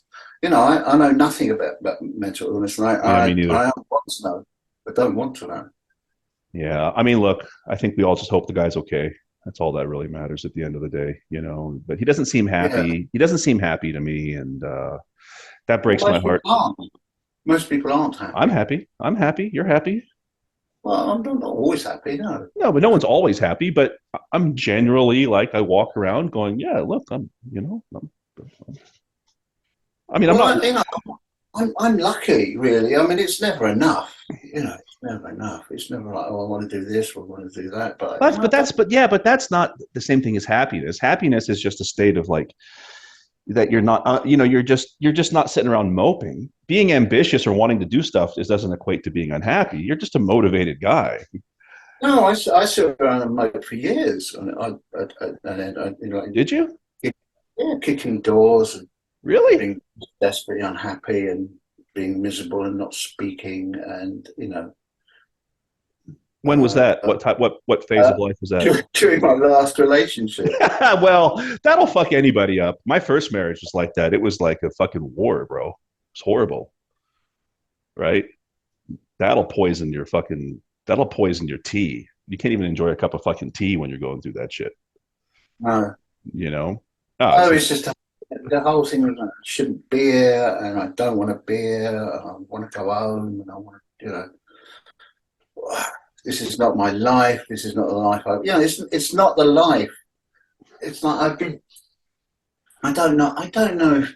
know nothing about mental illness, right? Me neither. I don't want to know. I don't want to know. Yeah, I mean, look, I think we all just hope the guy's okay. That's all that really matters at the end of the day, you know. But he doesn't seem Yeah. happy. He doesn't seem happy to me, and that breaks Well, my most people heart. aren't. Most people aren't I'm happy. happy. I'm happy. You're happy. Well, I'm not always happy, no. No, but no one's always happy. But I'm generally like I walk around going, yeah, look, I'm, you know, I mean, I'm not. Well, I'm lucky, really. I mean, it's never enough. It's never enough. It's never like, oh, I want to do this or I want to do that. But That's but that's but yeah, but that's not the same thing as happiness. Happiness is just a state of like that you're not, you're just not sitting around moping. Being ambitious or wanting to do stuff doesn't equate to being unhappy. You're just a motivated guy. no, I sit around and mope for years, and Did you kicking doors and really? being desperately unhappy and being miserable and not speaking, and When was that? What type? What phase of life was that? during my last relationship. Well, that'll fuck anybody up. My first marriage was like that. It was like a fucking war, bro. It's horrible, right? That'll poison your fucking. That'll poison your tea. You can't even enjoy a cup of fucking tea when you're going through that shit. No, You know? Ah, oh, it's it's just the whole thing was I shouldn't beer, and I don't want to beer, and I want to go home, and I want to, this is not my life. This is not the life it's not the life. It's like I don't know. I don't know if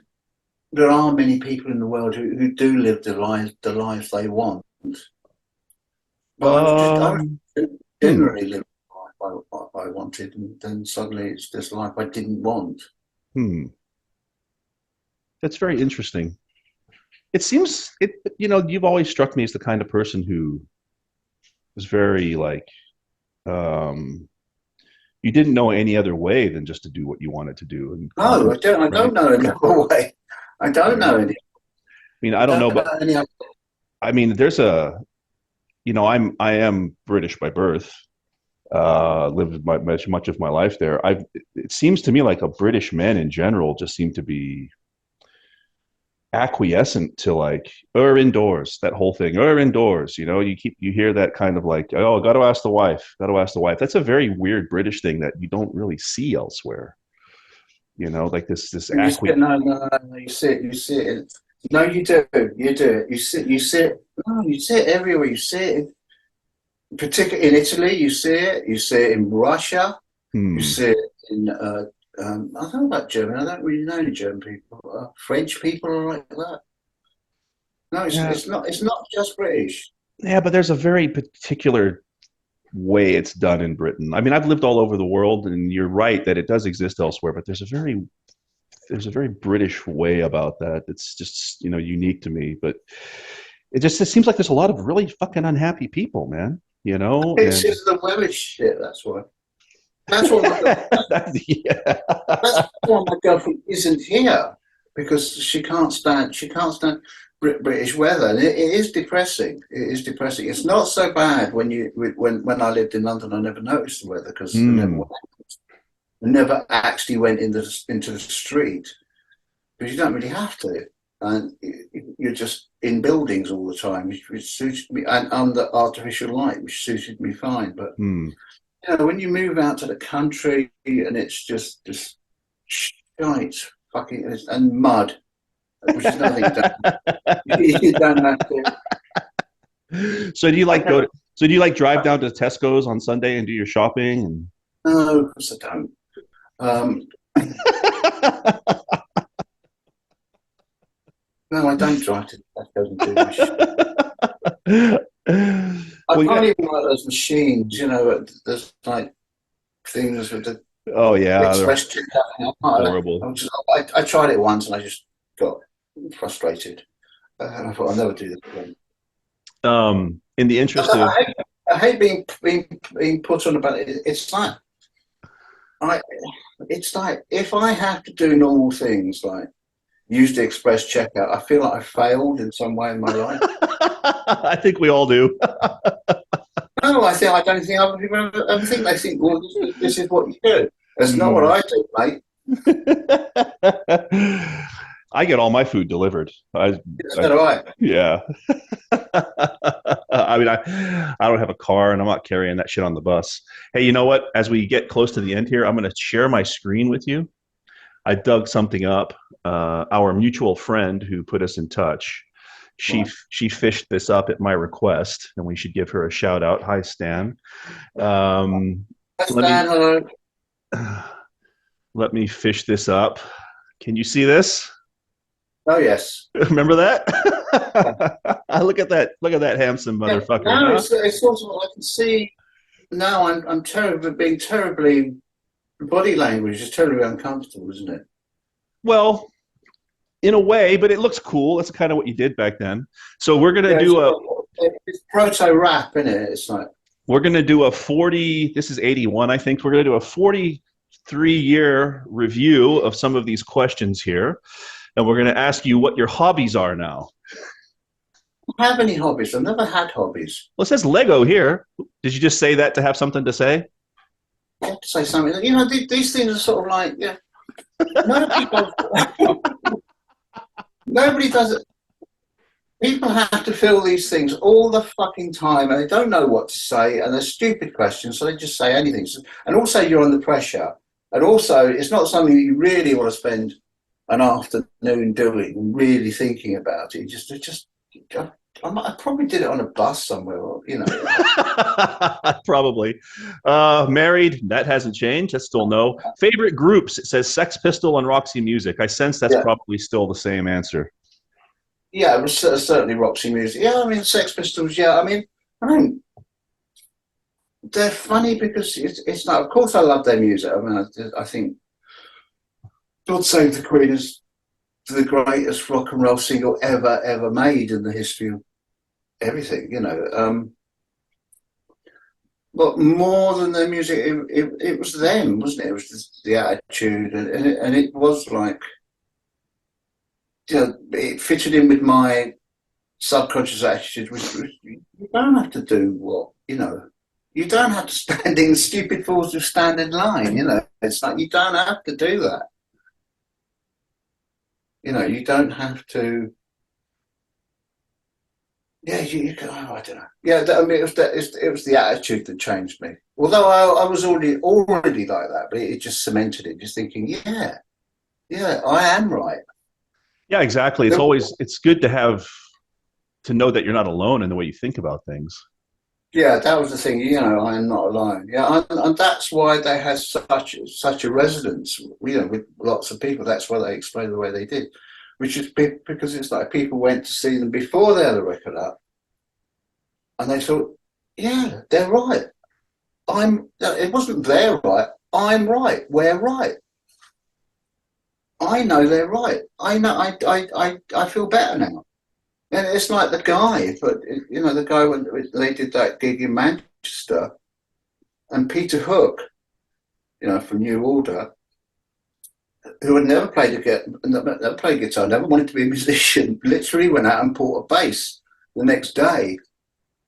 there are many people in the world who do live the lives they want. But I hmm. generally lived the life I wanted, and then suddenly it's this life I didn't want. Hmm. That's very interesting. It seems you've always struck me as the kind of person who is very like um you didn't know any other way than just to do what you wanted to do and No, I don't. I right? don't know any other way. I don't Right. know any. I mean, I I don't know, don't but know any other. I mean, I am British by birth. Lived much of my life there. It seems to me like a British men in general just seem to be acquiescent to like indoors, that whole thing, indoors. You hear that kind of like, oh, got to ask the wife, got to ask the wife. That's a very weird British thing that you don't really see elsewhere. Like this You acqui. sit, no, no, no, no, you sit, you sit. No, you do, you do it. You sit, you sit. No, you sit everywhere. You sit, particularly in Italy. You see it. You see it in Russia. You Hmm. see it in. I don't know about German. I don't really know any German people. French people are like that. No, Yeah, it's not. It's not just British. yeah, but there's a very particular way it's done in Britain. I mean, I've lived all over the world, and you're right that it does exist elsewhere, but there's a very British way about that. It's just unique to me. But it seems like there's a lot of really fucking unhappy people, man. It's And just the Welsh shit. That's why. That's why my yeah. That's why my girlfriend isn't here because she can't stand British weather, and it is depressing. It is depressing. It's not so bad when I lived in London. I never noticed the weather because Hmm. I never actually went into the street because you don't really have to, and you're just in buildings all the time, which suited me, and under artificial light, which suited me fine. But Hmm. when you move out to the country and it's just shite, fucking, and mud, which is nothing. You don't have to. So do you I like never. drive down to Tesco's on Sunday and do your shopping and No, because I don't. Um, no, I don't drive to Tesco's and do my shit. I well, yeah. can't even like those machines. There's like things with the Oh yeah, they're express checkout. horrible. I tried it once and I just got frustrated. And I thought I'll never do this again. In the interest of I hate being put on about it. I, it's like if I have to do normal things like use the express checkout, I feel like I failed in some way in my life. I think we all do. No, I don't think other people ever think. They think, well, this is what you do. That's not what Hmm. I do, mate. I get all my food delivered. So do I. Yeah. I mean, I don't have a car and I'm not carrying that shit on the bus. Hey, you know what? As we get close to the end here, I'm going to share my screen with you. I dug something up. Our mutual friend who put us in touch, Right. she fished this up at my request, and we should give her a shout out. Hi, Stan. Um, That's let me Dan. Hello. let me fish this up. Can you see this? Oh yes. Remember that? Look at that! Look at that handsome Yeah. motherfucker, Now huh? it's sort of I can see now. I'm terribly being terribly body language is terribly uncomfortable, isn't it? Well, in a way, but it looks cool. That's kind of what you did back then. So Yeah, it's proto rap, isn't it? It's like we're gonna do a 40. This is 81, I think. We're gonna do a 43-year review of some of these questions here, and we're gonna ask you what your hobbies are now. I don't have any hobbies. I've never had hobbies. Well, it says Lego here. Did you just say that to have something to say? I have to say something. You know, these things are sort of like yeah. Nobody does. Nobody does it. People have to fill these things all the fucking time, and they don't know what to say, and they're stupid questions, so they just say anything. And also, you're under pressure, and also, it's not something you really want to spend an afternoon doing and really thinking about it. I probably did it on a bus somewhere, or, you know. Probably. Married, that hasn't changed. That's still no. Favorite groups, it says Sex Pistol and Roxy Music. I sense that's Yeah, probably still the same answer. yeah, it was certainly Roxy Music. Yeah, I mean, Sex Pistols. Yeah, I mean, they're funny because it's not. Of course, I love their music. I mean, I think God Save the Queen is the greatest rock and roll single ever made in the history of everything. You know, but more than their music, it was them, wasn't it? It was just the attitude, and it was like, you know, it fitted in with my subconscious attitude, which you don't have to do what you know. You don't have to stand in stupid fools who stand in line. You know, it's like you don't have to do that. You know, you don't have to. Yeah, you can, oh, I don't know. Yeah, I mean, it was the attitude that changed me. Although I was already like that, but it just cemented it. Just thinking, yeah, I am right. Yeah, exactly. It's good to have to know that you're not alone in the way you think about things. Yeah, that was the thing. You know, I am not alone. Yeah, and that's why they had such a resonance. You know, with lots of people. That's why they explained the way they did, which is because it's like people went to see them before they had a record up, and they thought, yeah, they're right. It wasn't their right. I'm right. We're right. I know they're right. I know. I feel better now. And it's like the guy, but you know, the guy when they did that gig in Manchester, and Peter Hook, you know, from New Order, who had never played guitar, never wanted to be a musician, literally went out and bought a bass the next day.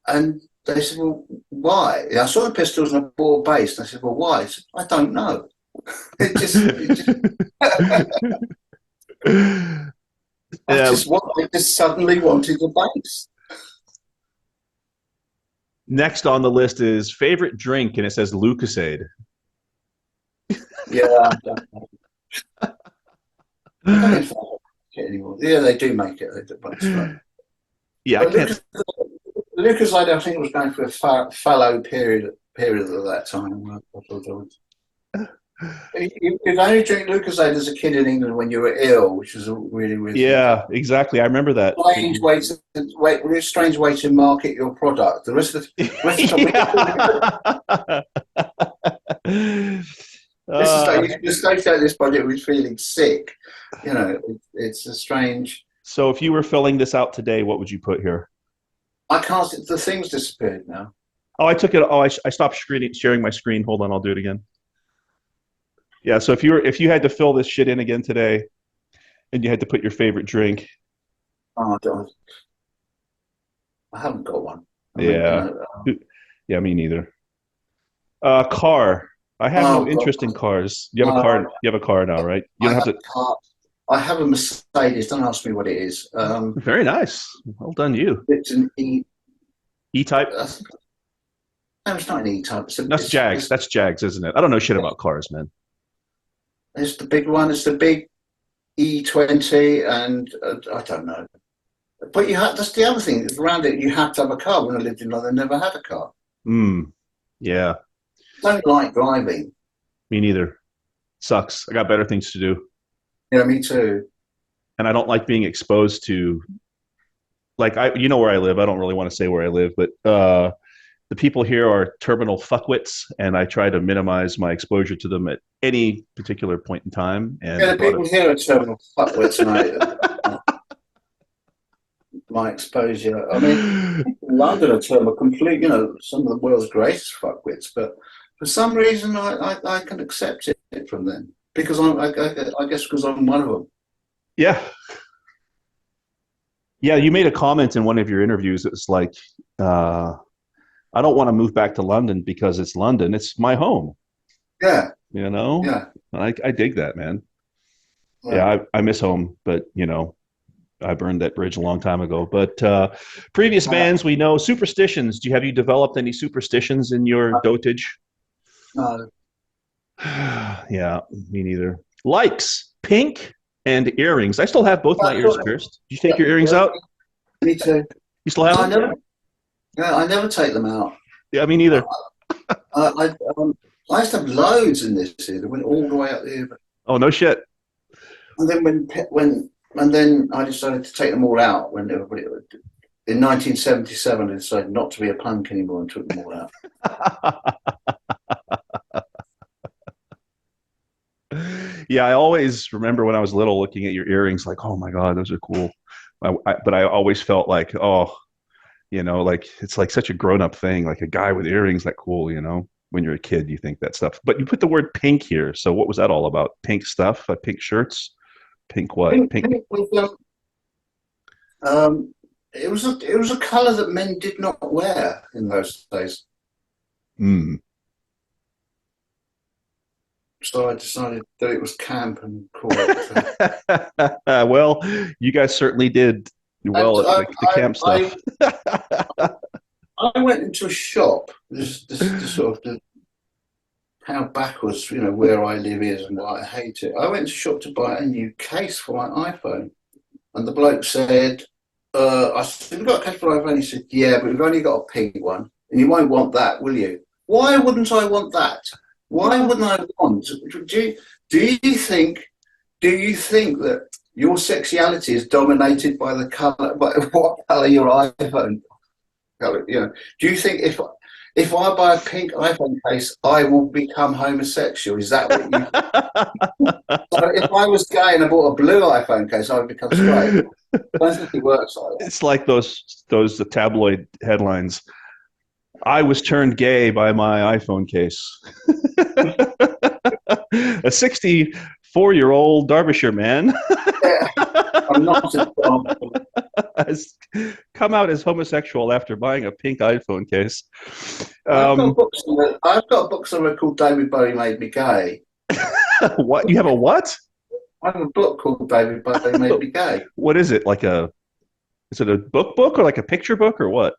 And they said, "Well, why?" Yeah, I saw the Pistols and I bought a bass. And I said, "Well, why?" He said, "I don't know." It just Yeah. I just suddenly wanted a bass. Next on the list is favorite drink, and it says Lucasade. Yeah, I don't know if I it anymore. Yeah, they do make it, but it's right. Yeah, I But can't. Lucas, I think, was going for a fallow period at that time. You could only drink Lucasade as a kid in England when you were ill, which was a really Yeah, exactly. I remember that. really strange way to market your product. The rest of the time, Yeah. this is like Uh, you can associate this project with feeling sick. You know, it's a strange. so if you were filling this out today, what would you put here? I can't. The thing's disappeared now. Oh, I took it. Oh, I stopped sharing my screen. Hold on, I'll do it again. Yeah. So if you had to fill this shit in again today, and you had to put your favorite drink, Oh, I haven't got one. I mean, you yeah, know. yeah, me neither. Car. I have Oh no God. interest in cars. You have a car. No, You have a car now, right? You I don't have have to. a car. I have a Mercedes. Don't ask me what it is. Very nice. Well done, you. It's an E. E-type. No, it's not an E-type. That's Jags. That's Jags, isn't it? I don't know shit about cars, man. It's the big one. It's the big E20, and I don't know. But that's the other thing. Around it, you have to have a car. When I lived in London, I never had a car. Yeah. Don't like driving. Me neither. Sucks. I got better things to do. Yeah, me too. And I don't like being exposed to, like, you know where I live. I don't really want to say where I live, but the people here are terminal fuckwits, and I try to minimize my exposure to them at any particular point in time. And the people here are terminal fuckwits, mate. My exposure. I mean, London are terminal complete. You know, some of the world's greatest fuckwits, but for some reason, I can accept it from them because I guess because I'm one of them. Yeah. Yeah, you made a comment in one of your interviews. It's like, I don't want to move back to London because it's London. It's my home. Yeah. You know? Yeah. I dig that, man. Yeah, I miss home, but, you know, I burned that bridge a long time ago. But previous bands, we know. Superstitions. Have you developed any superstitions in your dotage? No. Yeah, me neither. Likes, pink and earrings. I still have both my ears pierced. Did you take your earrings out? Me too. You still have them? I never take them out. Yeah, me neither. I used to have loads in this here. They went all the way up there. Oh, no shit. And then and then I decided to take them all out when everybody in 1977 I decided not to be a punk anymore and took them all out. Yeah, I always remember when I was little looking at your earrings like, oh my God, those are cool. But I always felt like, oh, you know, like it's like such a grown-up thing, like a guy with earrings, that cool, you know. When you're a kid, you think that stuff. But you put the word pink here. So what was that all about? Pink stuff? Pink shirts? Pink what? Pink was, it was a colour that men did not wear in those days. So I decided that it was camp and cool. Well, you guys certainly did well at the camp stuff. I went into a shop. This sort of how backwards, you know, where I live is and why I hate it. I went to a shop to buy a new case for my iPhone, and the bloke said, "I said, we've got a case for iPhone." He said, "Yeah, but we've only got a pink one, and you won't want that, will you?" Why wouldn't I want that? Why wouldn't I want? Do you think that your sexuality is dominated by the color, by what color your iPhone color? You know, do you think if I buy a pink iPhone case, I will become homosexual? Is that what you? So if I was gay and I bought a blue iPhone case, I would become straight. I don't think it works like that. It's like the tabloid headlines. I was turned gay by my iPhone case. A 64-year-old Derbyshire man Yeah, I'm not has come out as homosexual after buying a pink iPhone case. I've got books somewhere called David Bowie Made Me Gay. What? You have a what? I have a book called David Bowie Made Me Gay. What is it? Is it a book or like a picture book or what?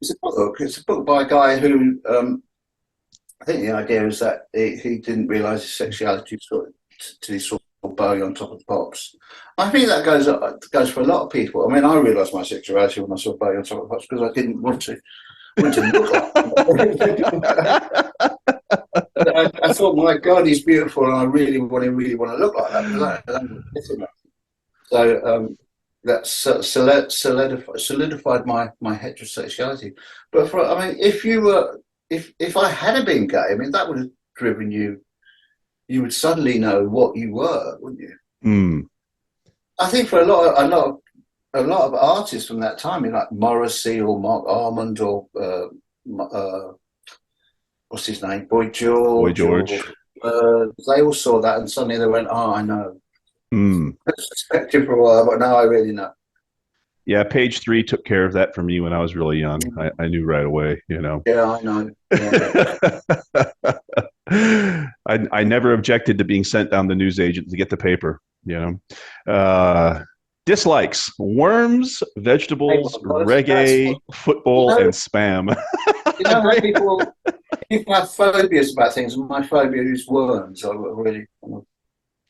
It's a book. It's a book by a guy who, I think the idea is that he didn't realise his sexuality till he saw Bowie on Top of the Pops. I think that goes for a lot of people. I mean, I realised my sexuality when I saw Bowie on Top of the Pops because I didn't want to look like him. I thought, my God, he's beautiful, and I really want to look like that. So that solidified my heterosexuality. But if I had been gay, I mean, that would have driven you. You would suddenly know what you were, wouldn't you? Mm. I think for a lot of artists from that time, like Morrissey or Mark Armand or what's his name, Boy George. They all saw that, and suddenly they went, "Oh, I know." I suspected for a while, but now I really know. Yeah, Page 3 took care of that for me when I was really young. I knew right away, you know. Yeah, I know. Yeah. I never objected to being sent down the newsagent to get the paper, You know, dislikes: worms, Hey, vegetables, well, that's reggae, what you football, and know. spam. You know how people have phobias about things, and my phobia is worms. I really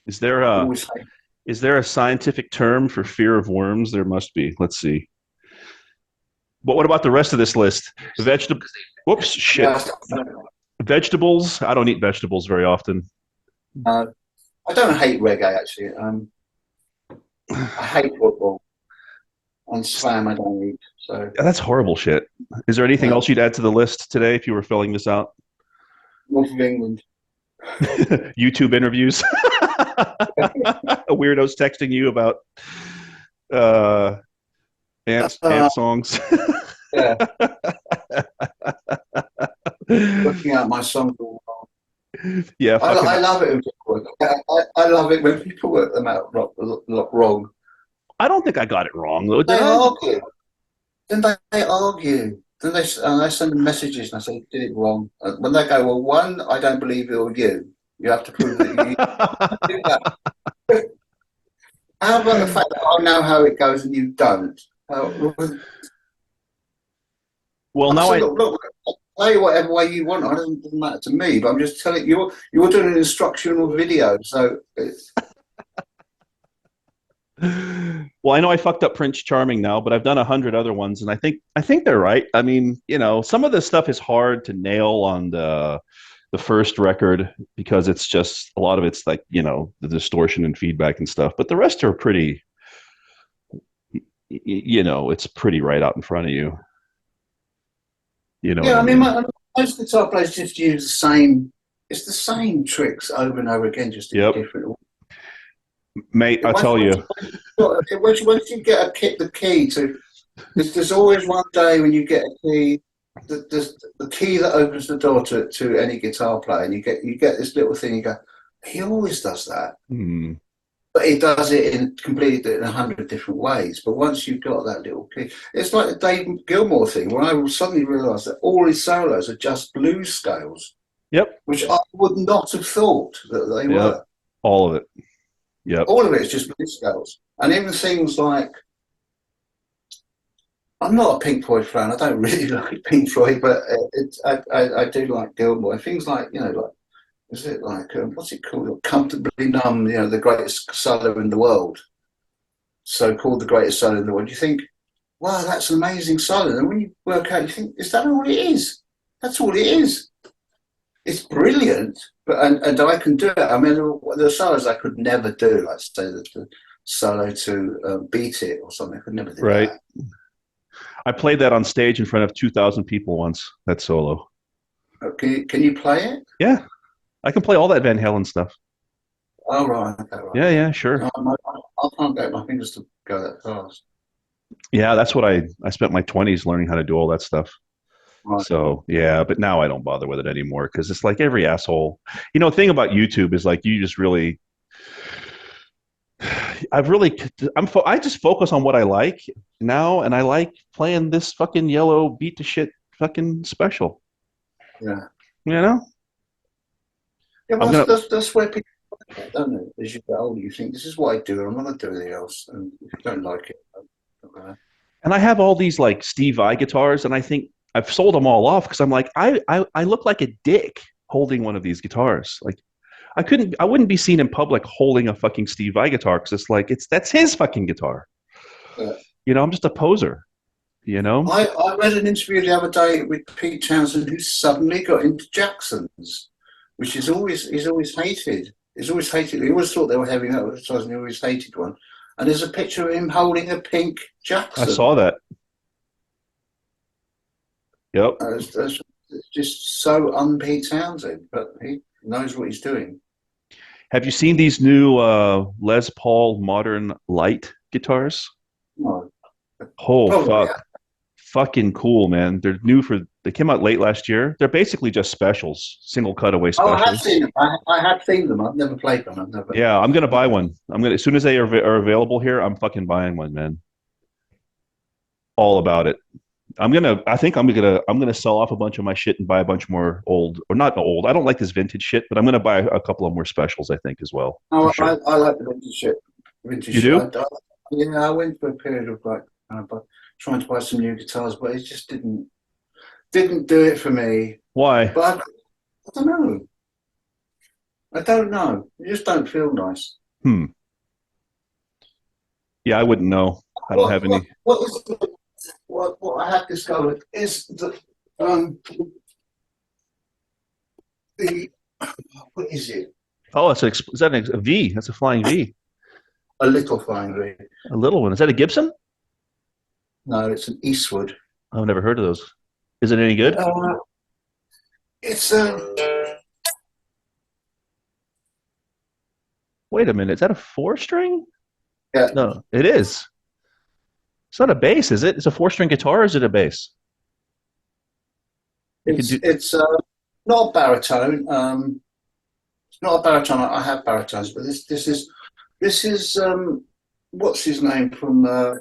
Is there a always hate. is there a scientific term for fear of worms? There must be. Let's see. But what about the rest of this list? Vegetable. Whoops, shit. Yeah, Vegetables. I don't eat vegetables very often. I don't hate reggae actually. I hate football and slam. I don't eat. So That's horrible shit. Is there anything yeah, else you'd add to the list today if you were filling this out? North of England. YouTube interviews. Weirdos texting you about uh, ant songs. Yeah, looking at my songs. Yeah, I fucking. love it when people work. I love it when people work them out wrong. I don't think I got it wrong though, did They I? argue. Then they argue. Then they send them messages and I say, did it wrong. When they go, well, one, I don't believe you're you. You have to prove that you did that. How about the fact that I know how it goes and you don't? Well, I now said, I look, play whatever way you want. It doesn't matter to me. But I'm just telling you, you're doing an instructional video, so it's well, I know I fucked up Prince Charming now, but I've done 100 other ones, and I think they're right. I mean, some of this stuff is hard to nail on the first record because it's just a lot of it's like the distortion and feedback and stuff, but the rest are pretty. It's pretty right out in front of you. You know what yeah. I I mean, mean? most guitar players just use the same. It's the same tricks over and over again, just in Yep, different. mate. I'll Once, tell once, you. once you get the key to, there's always one day when you get a key, the key that opens the door to any guitar player, and you get this little thing. You go, he always does that, Hmm. but he does it in completely in 100 different ways. But once you've got that little key, it's like the Dave Gilmour thing, where I suddenly realised that all his solos are just blues scales, Yep. which I would not have thought that they Yep. were. All of it. Yep. All of it is just blues scales, and even things like I'm not a Pink Floyd fan. I don't really like Pink Floyd, but I do like Gilmour. Things like like is it like what's it called? Comfortably Numb. The greatest solo in the world. So called the greatest solo in the world. You think, wow, that's an amazing solo. And when you work out, you think, is that all it is? That's all it is. It's brilliant, but and I can do it. I mean, the solos I could never do. Like say the solo to Beat It or something. I could never do Right. that. I played that on stage in front of 2,000 people once. That solo. Can you play it? Yeah, I can play all that Van Halen stuff. Oh, right, okay, right. Yeah, yeah, sure. No, I can't get my fingers to go that fast. Yeah, that's what I spent my 20s learning how to do all that stuff. Right. So yeah, but now I don't bother with it anymore because it's like every asshole. Thing about YouTube is like you just really, I've really, I just focus on what I like now, and I like playing this fucking yellow beat to shit fucking special. Yeah. You know, Yeah, I'm well, gonna, that's where people get that, don't it? As you get older, you think, this is what I do, I'm not going to do anything else. And if you don't like it, I'm not gonna. and I have all these like Steve Vai guitars, and I think I've sold them all off because I'm like, I look like a dick holding one of these guitars. Like I wouldn't be seen in public holding a fucking Steve Vai guitar because it's like that's his fucking guitar. Yeah. I'm just a poser. You know? I read an interview the other day with Pete Townsend who suddenly got into Jackson's, which he's always hated. He's always hated. He always thought they were heavy metal, and he always hated one. And there's a picture of him holding a pink I Jackson. saw that. Yep. It's just so un-Pete Townsend, but he knows what he's doing. Have you seen these new Les Paul modern light guitars? No, Oh probably. fuck. Fucking cool, man. They came out late last year. They're basically just specials, single cutaway Oh, I have specials. seen them. I have seen them. I've never played them. I've never. Yeah, I'm gonna buy one. I'm gonna as soon as they are available here, I'm fucking buying one, man. All about it. I think I'm gonna sell off a bunch of my shit and buy a bunch more old, or not old. I don't like this vintage shit, but I'm gonna buy a couple of more specials, I think, as well, for Oh, sure. I like the vintage shit. Vintage You shit. do? Yeah, I went for a period of like trying to buy some new guitars, but it just didn't do it for me. Why? But I don't know. I don't know. It just don't feel nice. Hmm. Yeah, I wouldn't know. I don't have any. What I have discovered is that the what is it? Oh, is that a V? That's a flying V. A little flying V. A little one. Is that a Gibson? No, it's an Eastwood. I've never heard of those. Is it any good? Uh, it's Wait a minute. Is that a four string? yeah. No, it is. It's not a bass, is it? It's a four string guitar, or is it a bass? It could do. It's not a baritone. It's not a baritone. I have baritones, but this is what's his name from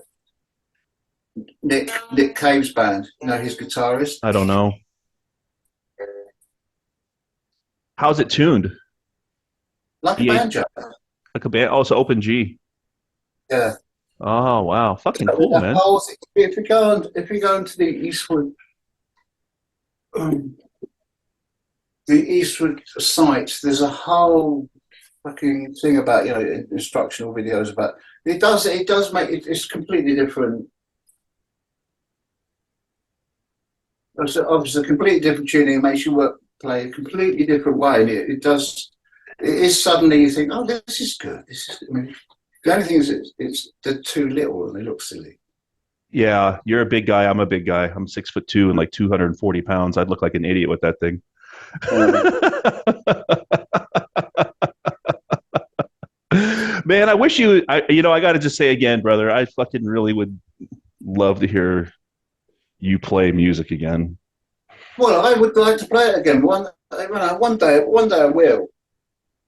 Nick Cave's band. You know, his guitarist. I don't know. How's it tuned? Like a B8, banjo. like a band. Oh, it's open G. Yeah. Oh wow, fucking cool, The man. whole, if you go into um, the Eastwood site, there's a whole fucking thing about instructional videos about it does make it's completely different. It's obviously a completely different tuning. It makes you play a completely different way, and it is suddenly you think, oh, this is good. This is. I mean, the only thing is, it's they're too little and they look silly. Yeah, you're a big guy. I'm a big guy. I'm 6'2" and like 240 pounds. I'd look like an idiot with that thing. Um, Man, I wish I got to just say again, brother, I fucking really would love to hear you play music again. well, I would like to play it again. One day I will.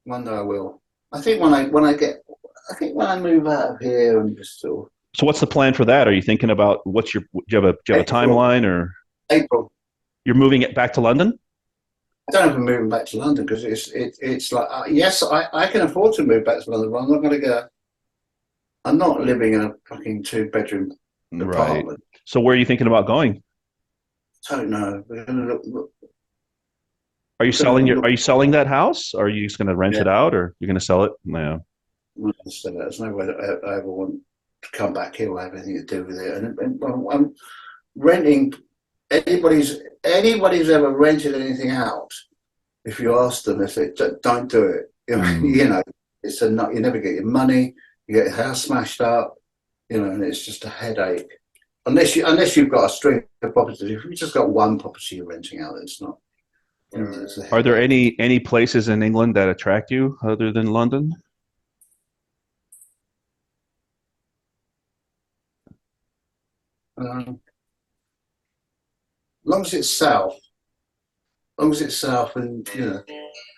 One day I will. I think I think when I move out of here and just sort of So what's the plan for that? Are you thinking about do you have a April, timeline, or April. you're moving it back to London? I don't know if I'm moving back to London because it's like yes, I can afford to move back to London, but I'm not going to go. I'm not living in a fucking 2 bedroom Right. apartment. So where are you thinking about going? I don't know. We're going to Are you selling that house? Or are you just going to rent yeah. it out, or you're going to sell it? No. There's no way that I ever want to come back here or have anything to do with it. And I'm renting. Anybody's ever rented anything out? If you ask them, if they don't do it, Mm. it's a you never get your money. You get your house smashed up, and it's just a headache. Unless you've got a string of properties. If you've just got one property you're renting out, it's not. It's a Are there headache. any places in England that attract you other than London? As long as it's south, and I'm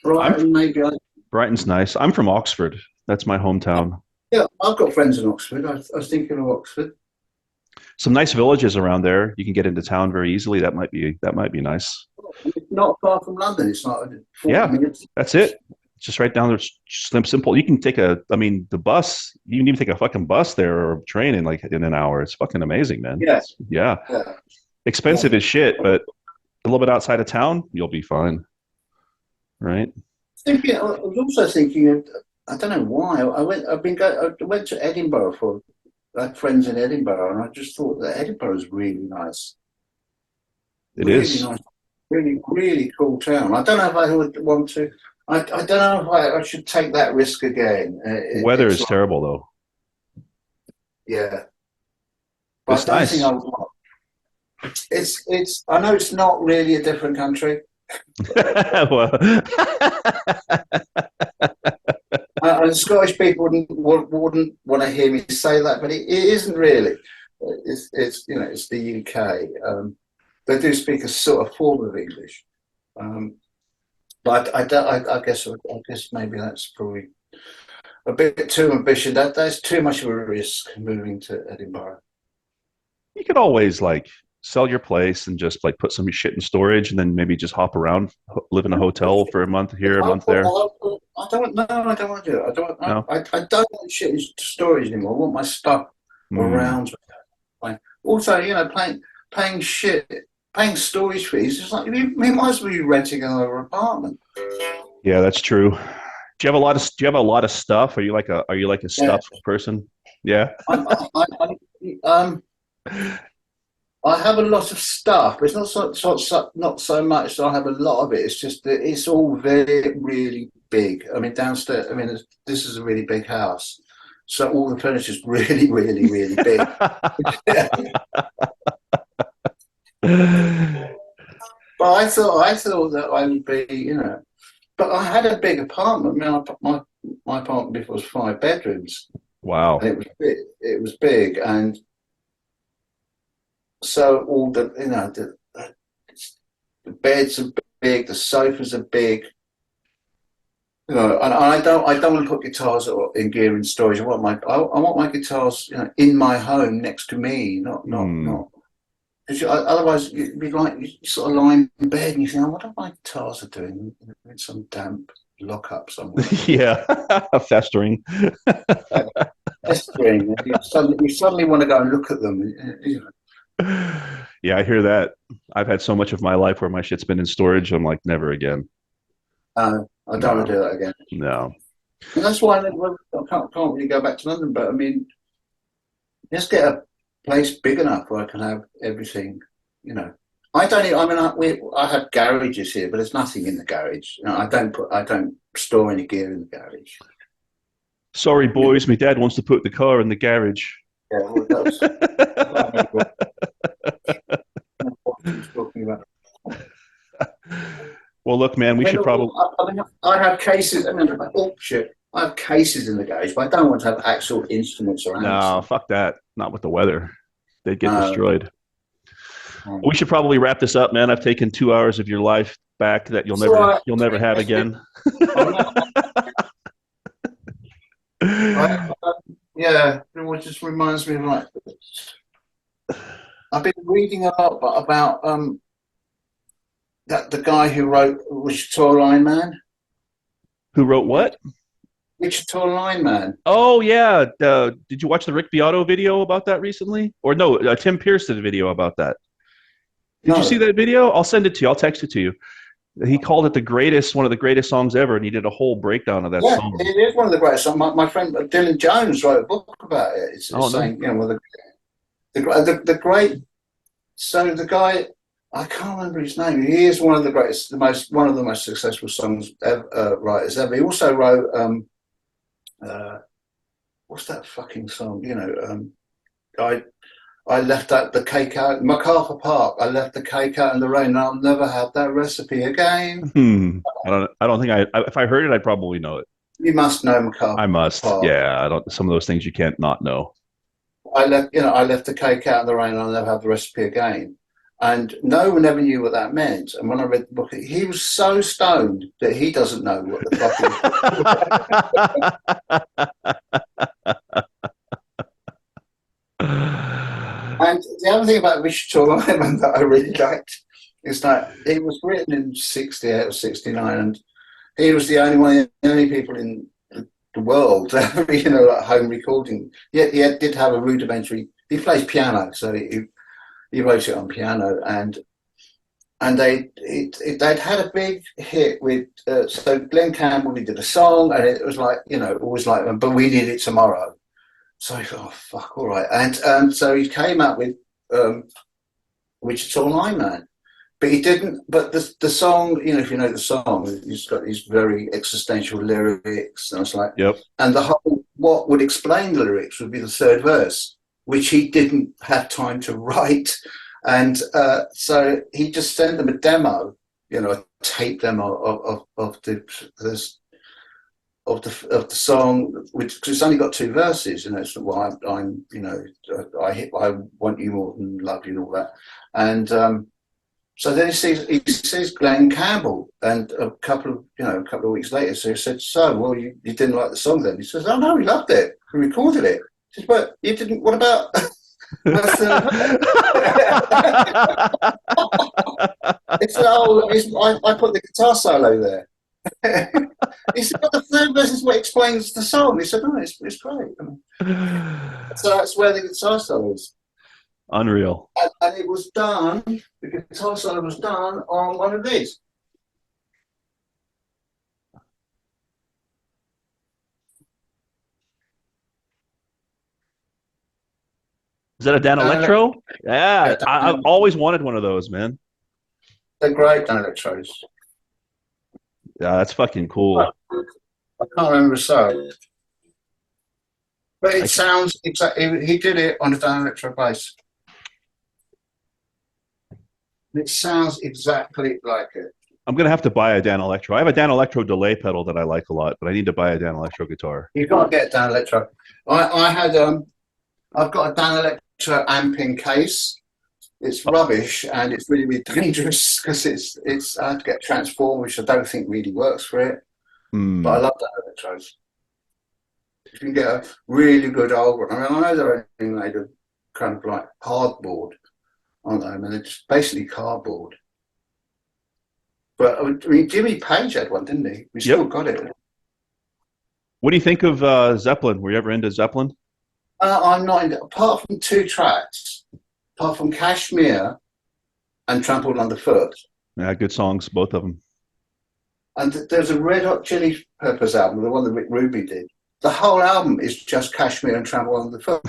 Brighton, maybe. Brighton's nice. I'm from Oxford. That's my hometown. Yeah, I've got friends in Oxford. I was thinking of Oxford. Some nice villages around there. You can get into town very easily. That might be nice. It's not far from London. It's not 40 Yeah, minutes. that's it. It's just right down there. It's slim, simple. You can take the bus. You can even take a fucking bus there or a train in an hour. It's fucking amazing, man. Yeah, Yeah, yeah. expensive as shit, but a little bit outside of town, you'll be fine, right? I was also thinking of, I don't know why. I went to Edinburgh I had friends in Edinburgh, and I just thought that Edinburgh is really nice. It Really is. nice. Really, really cool town. I don't know if I would want to. I don't know if I should take that risk again. Weather It's is like, terrible though. yeah, but It's I don't think I nice. would. It's. I know it's not really a different country. Well, And Scottish people wouldn't want to hear me say that, but it isn't really. It's the UK. They do speak a sort of form of English, um, but I guess maybe that's probably a bit too ambitious. That's too much of a risk moving to Edinburgh. you could always like sell your place and just like put some shit in storage and then maybe just hop around, live in a hotel for a month here, a month there? I don't know. I don't want to do it. I don't. No. I don't want shit in storage anymore. I want my stuff Mm. around. Like, also, you know, paying shit, paying storage fees. It's like you might as well be renting another apartment. Yeah, that's true. Do you have a lot of stuff? Are you like a Yeah, stuff person? Yeah. um, I have a lot of stuff, but it's not so much that I have a lot of it. It's just that it's all very, really big. I mean, downstairs, I mean, this is a really big house. So all the furniture is really, really, really big. But I thought that I would be, you know, but I had a big apartment. I mean, my apartment before was 5 bedrooms, Wow. and it was big. It was big, and so all the, you know, the beds are big, the sofas are big. You know, and I don't want to put guitars in gear in storage. I want my guitars, you know, in my home next to me, Hmm. not. Because otherwise, you'd be like, you sort of lie in bed and you think, oh, what are my guitars are doing in some damp lockup somewhere? Yeah. Festering. Pestering. You suddenly want to go and look at them. You Yeah, I hear that. I've had so much of my life where my shit's been in storage. I'm like, never again. know, I don't want No, to do that again. no. And that's why I can't really go back to London. But I mean, just get a place big enough where I can have everything. You know, I don't. I mean, I have garages here, but there's nothing in the garage. You know, I don't store any gear in the garage. Sorry, boys. My dad wants to put the car in the garage. Yeah, well, that's what he was talking about. Well, look, man, we should probably. I mean, I have cases. I mean, oh shit, I have cases in the garage, but I don't want to have actual instruments or No, amps. fuck that. Not with the weather. They'd get No. destroyed. We should probably wrap this up, man. I've taken 2 hours of your life back that So you'll never have again. yeah, it just reminds me of like I've been reading a lot about that the guy who wrote Wichita Lineman. Who wrote what? Wichita Lineman. Oh yeah. Did you watch the Rick Beato video about that recently? Or no, Tim Pierce did a video about that. Did you see No. that video? I'll send it to you. I'll text it to you. He called it the greatest, one of the greatest songs ever, and he did a whole breakdown of that Yeah, song. it is one of the greatest. My friend Dylan Jones wrote a book about it. Oh It's no. saying, you know, well, the great. So the guy, I can't remember his name. He is one of the greatest, one of the most successful songs writers ever. He also wrote, uh, what's that fucking song? You know, I left out the cake out MacArthur Park. I left the cake out in the rain. And I'll never have that recipe again. I don't think if I heard it, I'd probably know it. You must know I MacArthur must. Park. Yeah, I don't some of those things you can't not know. I left the cake out in the rain and I'll never have the recipe again. And no one ever knew what that meant. And when I read the book, he was so stoned that he doesn't know what the And the other thing about Wichita Lineman that I really liked is that it was written in 68 or 69, and he was the only people in the world to have, you know, like home recording. Yet he did have a rudimentary. He plays piano, so he wrote it on piano, and they'd had a big hit with. So Glenn Campbell, he did a song, and it was like, you know, always like, but we need it tomorrow. So I thought, oh fuck, all right, and so he came out with Wichita Lineman. But he didn't. But the song, you know, if you know the song, he's got these very existential lyrics, and I was like, Yep. and the whole what would explain the lyrics would be the third verse, which he didn't have time to write, and so he just sent them a demo, you know, a tape demo of the song, which cause it's only got two verses, you know. So well, I'm you know, I want you more than love you and all that, and. So then he sees Glenn Campbell, and a couple of weeks later, so he said, "So, well, you didn't like the song then?" He says, "Oh no, we loved it. We recorded it." He says, "But you didn't. What about That's it's I put the guitar solo there. He said, "But the third verse is what explains the song." He said, "No, it's great." So that's where the guitar solo is. Unreal. And it was done. The guitar solo was done on one of these. Is that a Dan Electro? Yeah, I've always wanted one of those, man. They're great Dan Electros. Yeah, that's fucking cool. I can't remember the song, but it sounds exactly. He did it on a Dan Electro bass. It sounds exactly like it. I'm gonna have to buy a Dan Electro. I have a Dan Electro delay pedal that I like a lot, but I need to buy a Dan Electro guitar. You can't get a Dan Electro. I've got a Dan Electro amping case. It's rubbish and it's really, really dangerous because I had to get transformed, which I don't think really works for it. But I love Dan Electros. You can get a really good old one. I mean, I know they're only made of kind of like cardboard, aren't they? I mean, they're just basically cardboard. But I mean, Jimmy Page had one, didn't he? We still got it. What do you think of Zeppelin? Were you ever into Zeppelin? I'm not into, apart from 2 tracks, apart from Kashmir and Trampled Underfoot. Yeah, good songs, both of them. And there's a Red Hot Chili Peppers album, the one that Rick Ruby did. The whole album is just Kashmir and Trampled Underfoot.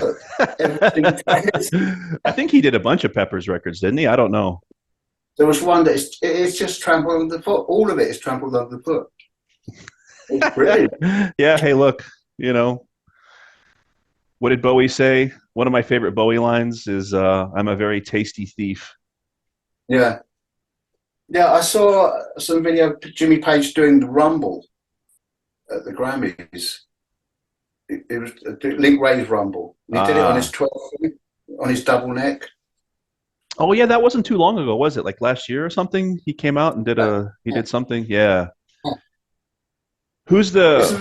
I think he did a bunch of Peppers records, didn't he? I don't know. There was one that it's just Trampled Underfoot. All of it is Trampled Underfoot. It's brilliant. Yeah, hey, look, what did Bowie say? One of my favorite Bowie lines is, I'm a very tasty thief. Yeah. Yeah, I saw some video of Jimmy Page doing the Rumble at the Grammys. It was a Link Rave Rumble. He did it on his 12, on his double neck. Oh yeah, that wasn't too long ago, was it? Like last year or something? He came out and did something. Yeah. Who's the? It's a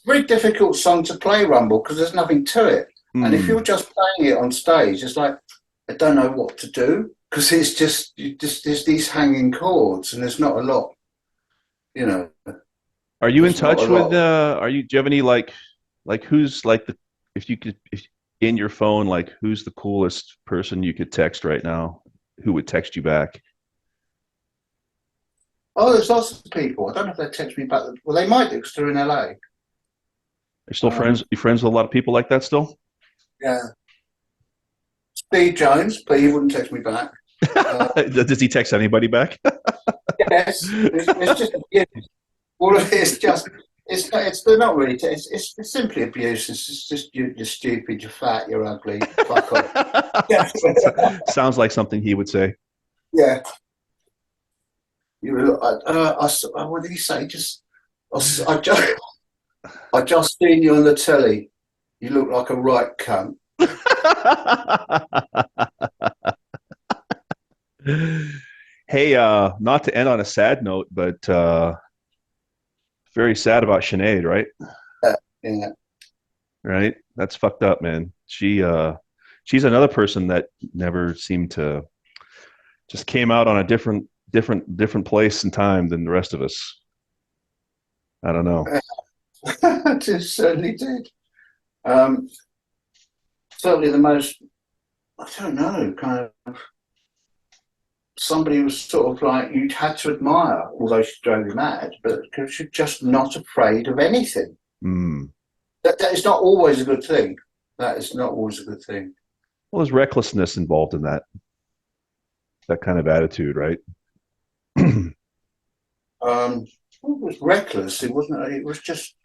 very difficult song to play, Rumble, because there's nothing to it. And if you're just playing it on stage, it's like I don't know what to do because it's just there's these hanging chords and there's not a lot. Are you in touch with? Do you have any like who's like the if in your phone, like who's the coolest person you could text right now? Who would text you back? Oh, there's lots of people. I don't know if they text me back. Well, they might do because they're in LA. You're still friends? You friends with a lot of people like that still? Yeah. Steve Jones, but he wouldn't text me back. Does he text anybody back? Yes. It's just abuse. All of it is just. They're not really. It's simply abuse. It's just you're stupid. You're fat. You're ugly. Fuck off. Sounds like something he would say. Yeah. What did he say? I just seen you on the telly. You look like a right cunt. Hey, not to end on a sad note, but very sad about Sinead, right? Yeah. Right? That's fucked up, man. She's another person that never seemed to just came out on a different place and time than the rest of us. I don't know. It certainly did. Certainly the most, I don't know, kind of somebody was sort of like you had to admire, although she drove you mad, but because she's just not afraid of anything. That is not always a good thing. That is not always a good thing. Well, there's recklessness involved in that kind of attitude, right? It was reckless. It wasn't. It was just.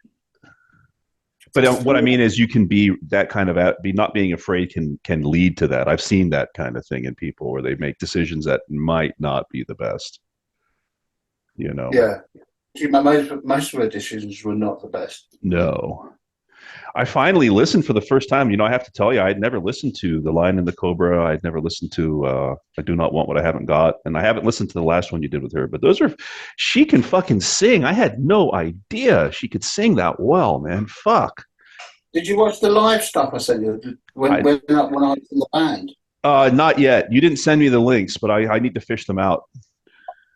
But what I mean is, you can be that kind of not being afraid can lead to that. I've seen that kind of thing in people where they make decisions that might not be the best. Yeah, most of her decisions were not the best. No. I finally listened for the first time. I have to tell you, I had never listened to The Lion and the Cobra. I'd never listened to I Do Not Want What I Haven't Got. And I haven't listened to the last one you did with her. But she can fucking sing. I had no idea she could sing that well, man. Fuck. Did you watch the live stuff I sent you I when I was in the band? not yet. You didn't send me the links, but I need to fish them out.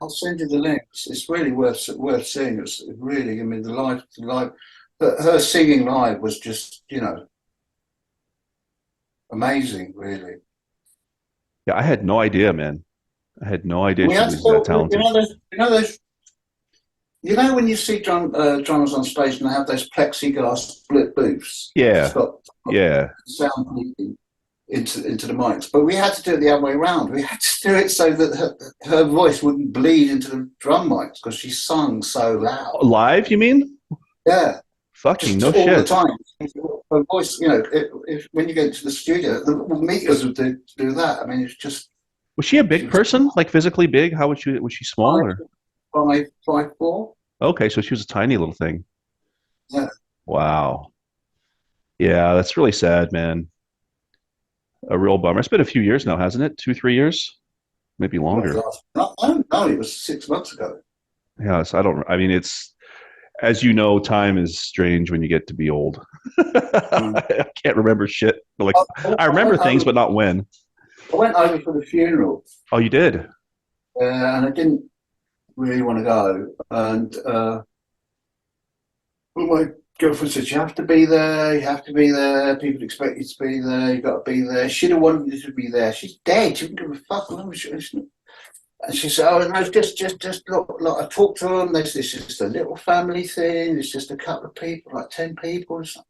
I'll send you the links. It's really worth seeing. It's really, I mean, the live, but her singing live was just, amazing, really. Yeah, I had no idea, man. I had no idea We she had to was that go, talented. when you see drummers on stage and they have those plexiglass split booths, it's Yeah, got yeah. sound leaking into the mics. But we had to do it the other way around. We had to do it so that her voice wouldn't bleed into the drum mics because she sung so loud. Live, you mean? Yeah, Fucking just no all the shit. time. Her voice, if when you go to the studio, the meters would do that. I mean, it's just Was she a she big was person? Like physically big? How was she small five, or? 5'4". Okay, so she was a tiny little thing. Yeah. Wow. Yeah, that's really sad, man. A real bummer. It's been a few years now, hasn't it? 2, 3 years, maybe longer. I don't know. It was 6 months ago. Yes, I don't. I mean, it's as you know, time is strange when you get to be old. Mm. I can't remember shit. Like I I remember went things, over. but not when. I went over for the funeral, Oh, you did? and I didn't really want to go. And well, my girlfriend said, "You have to be there. You have to be there. People expect you to be there. You got to be there." She'd have wanted you to be there. She's dead. She wouldn't give a fuck. And she said, "Oh no, just look." I talked to them. This is just a little family thing. It's just a couple of people, like 10 people. I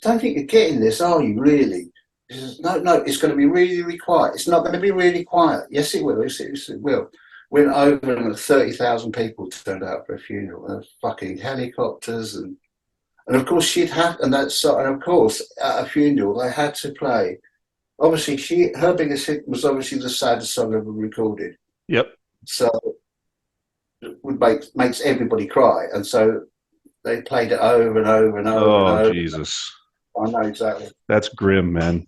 don't think you're getting this, are you? Really? She says, "No. It's going to be really, really quiet. It's not going to be really quiet. Yes, it will. Yes, it will." Went over and 30,000 people turned out for a funeral. And fucking helicopters and of course and of course at a funeral they had to play. Obviously, her biggest hit was obviously the saddest song ever recorded. Yep. So it makes everybody cry, and so they played it over and over and over and Oh, over. Jesus. I know exactly. That's grim, man.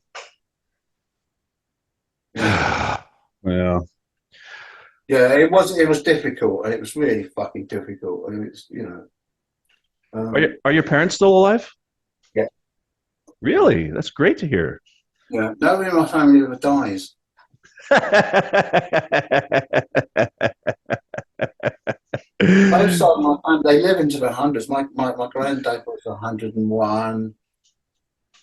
Yeah, Yeah. yeah. It was difficult, and it was really fucking difficult. And it's. Are your parents still alive? Yeah, Really? That's great to hear. yeah. Nobody in my family ever dies. Both sides of my family, they live into the hundreds. My granddad was 101.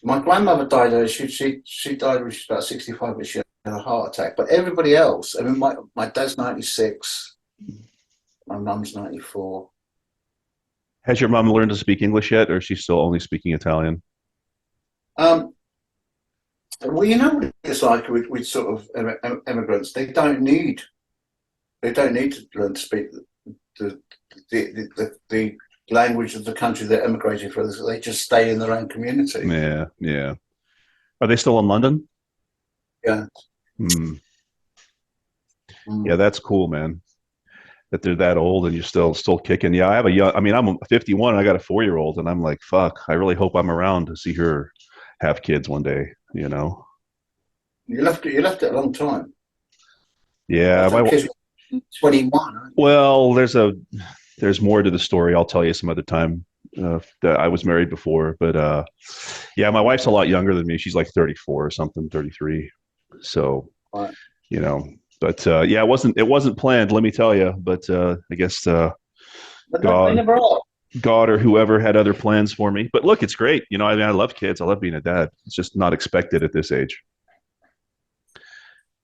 My grandmother died. She died when she was about 65, but she had a heart attack. But everybody else, I mean, my dad's 96. My mum's 94. Has your mom learned to speak English yet, or is she still only speaking Italian? Um, well, you know what it's like with sort of immigrants. They don't need to learn to speak the the language of the country they're immigrating from. They just stay in their own community. Yeah, yeah. Are they still in London? Yeah. Hmm. Mm. Yeah, that's cool, man. That they're that old and you're still kicking. Yeah, I have a young. I mean, I'm 51 and I got a 4-year-old, and I'm like, fuck. I really hope I'm around to see her have kids one day. You know? You left it a long time. Yeah. Left them kids 21. Well, there's more to the story. I'll tell you some other time. That I was married before, but yeah, my wife's a lot younger than me. She's like 34 or something, 33. So, Right. you know, but yeah, it wasn't planned. Let me tell you. But I guess But they God, never are. God or whoever had other plans for me. But look, it's great. You know, I mean, I love kids. I love being a dad. It's just not expected at this age.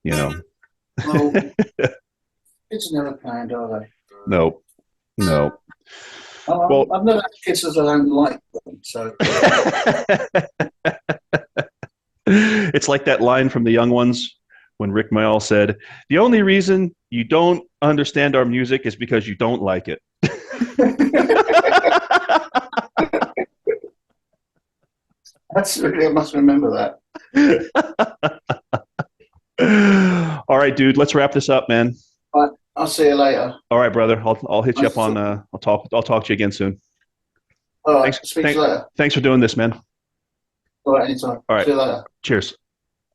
You know, Well, kids are never planned, are they? no, no. Well, I've never had kids as I don't like them. So it's like that line from The Young Ones when Rick Mayall said, "The only reason you don't understand our music is because you don't like it." that's really, I must remember that. All right, dude. Let's wrap this up, man. Right, I'll see you later. All right, brother. I'll hit you Nice up on. I'll talk to you again soon. All right, Thanks. speak to you later. Thanks for doing this, man. All right, anytime. All right. See you later. Cheers.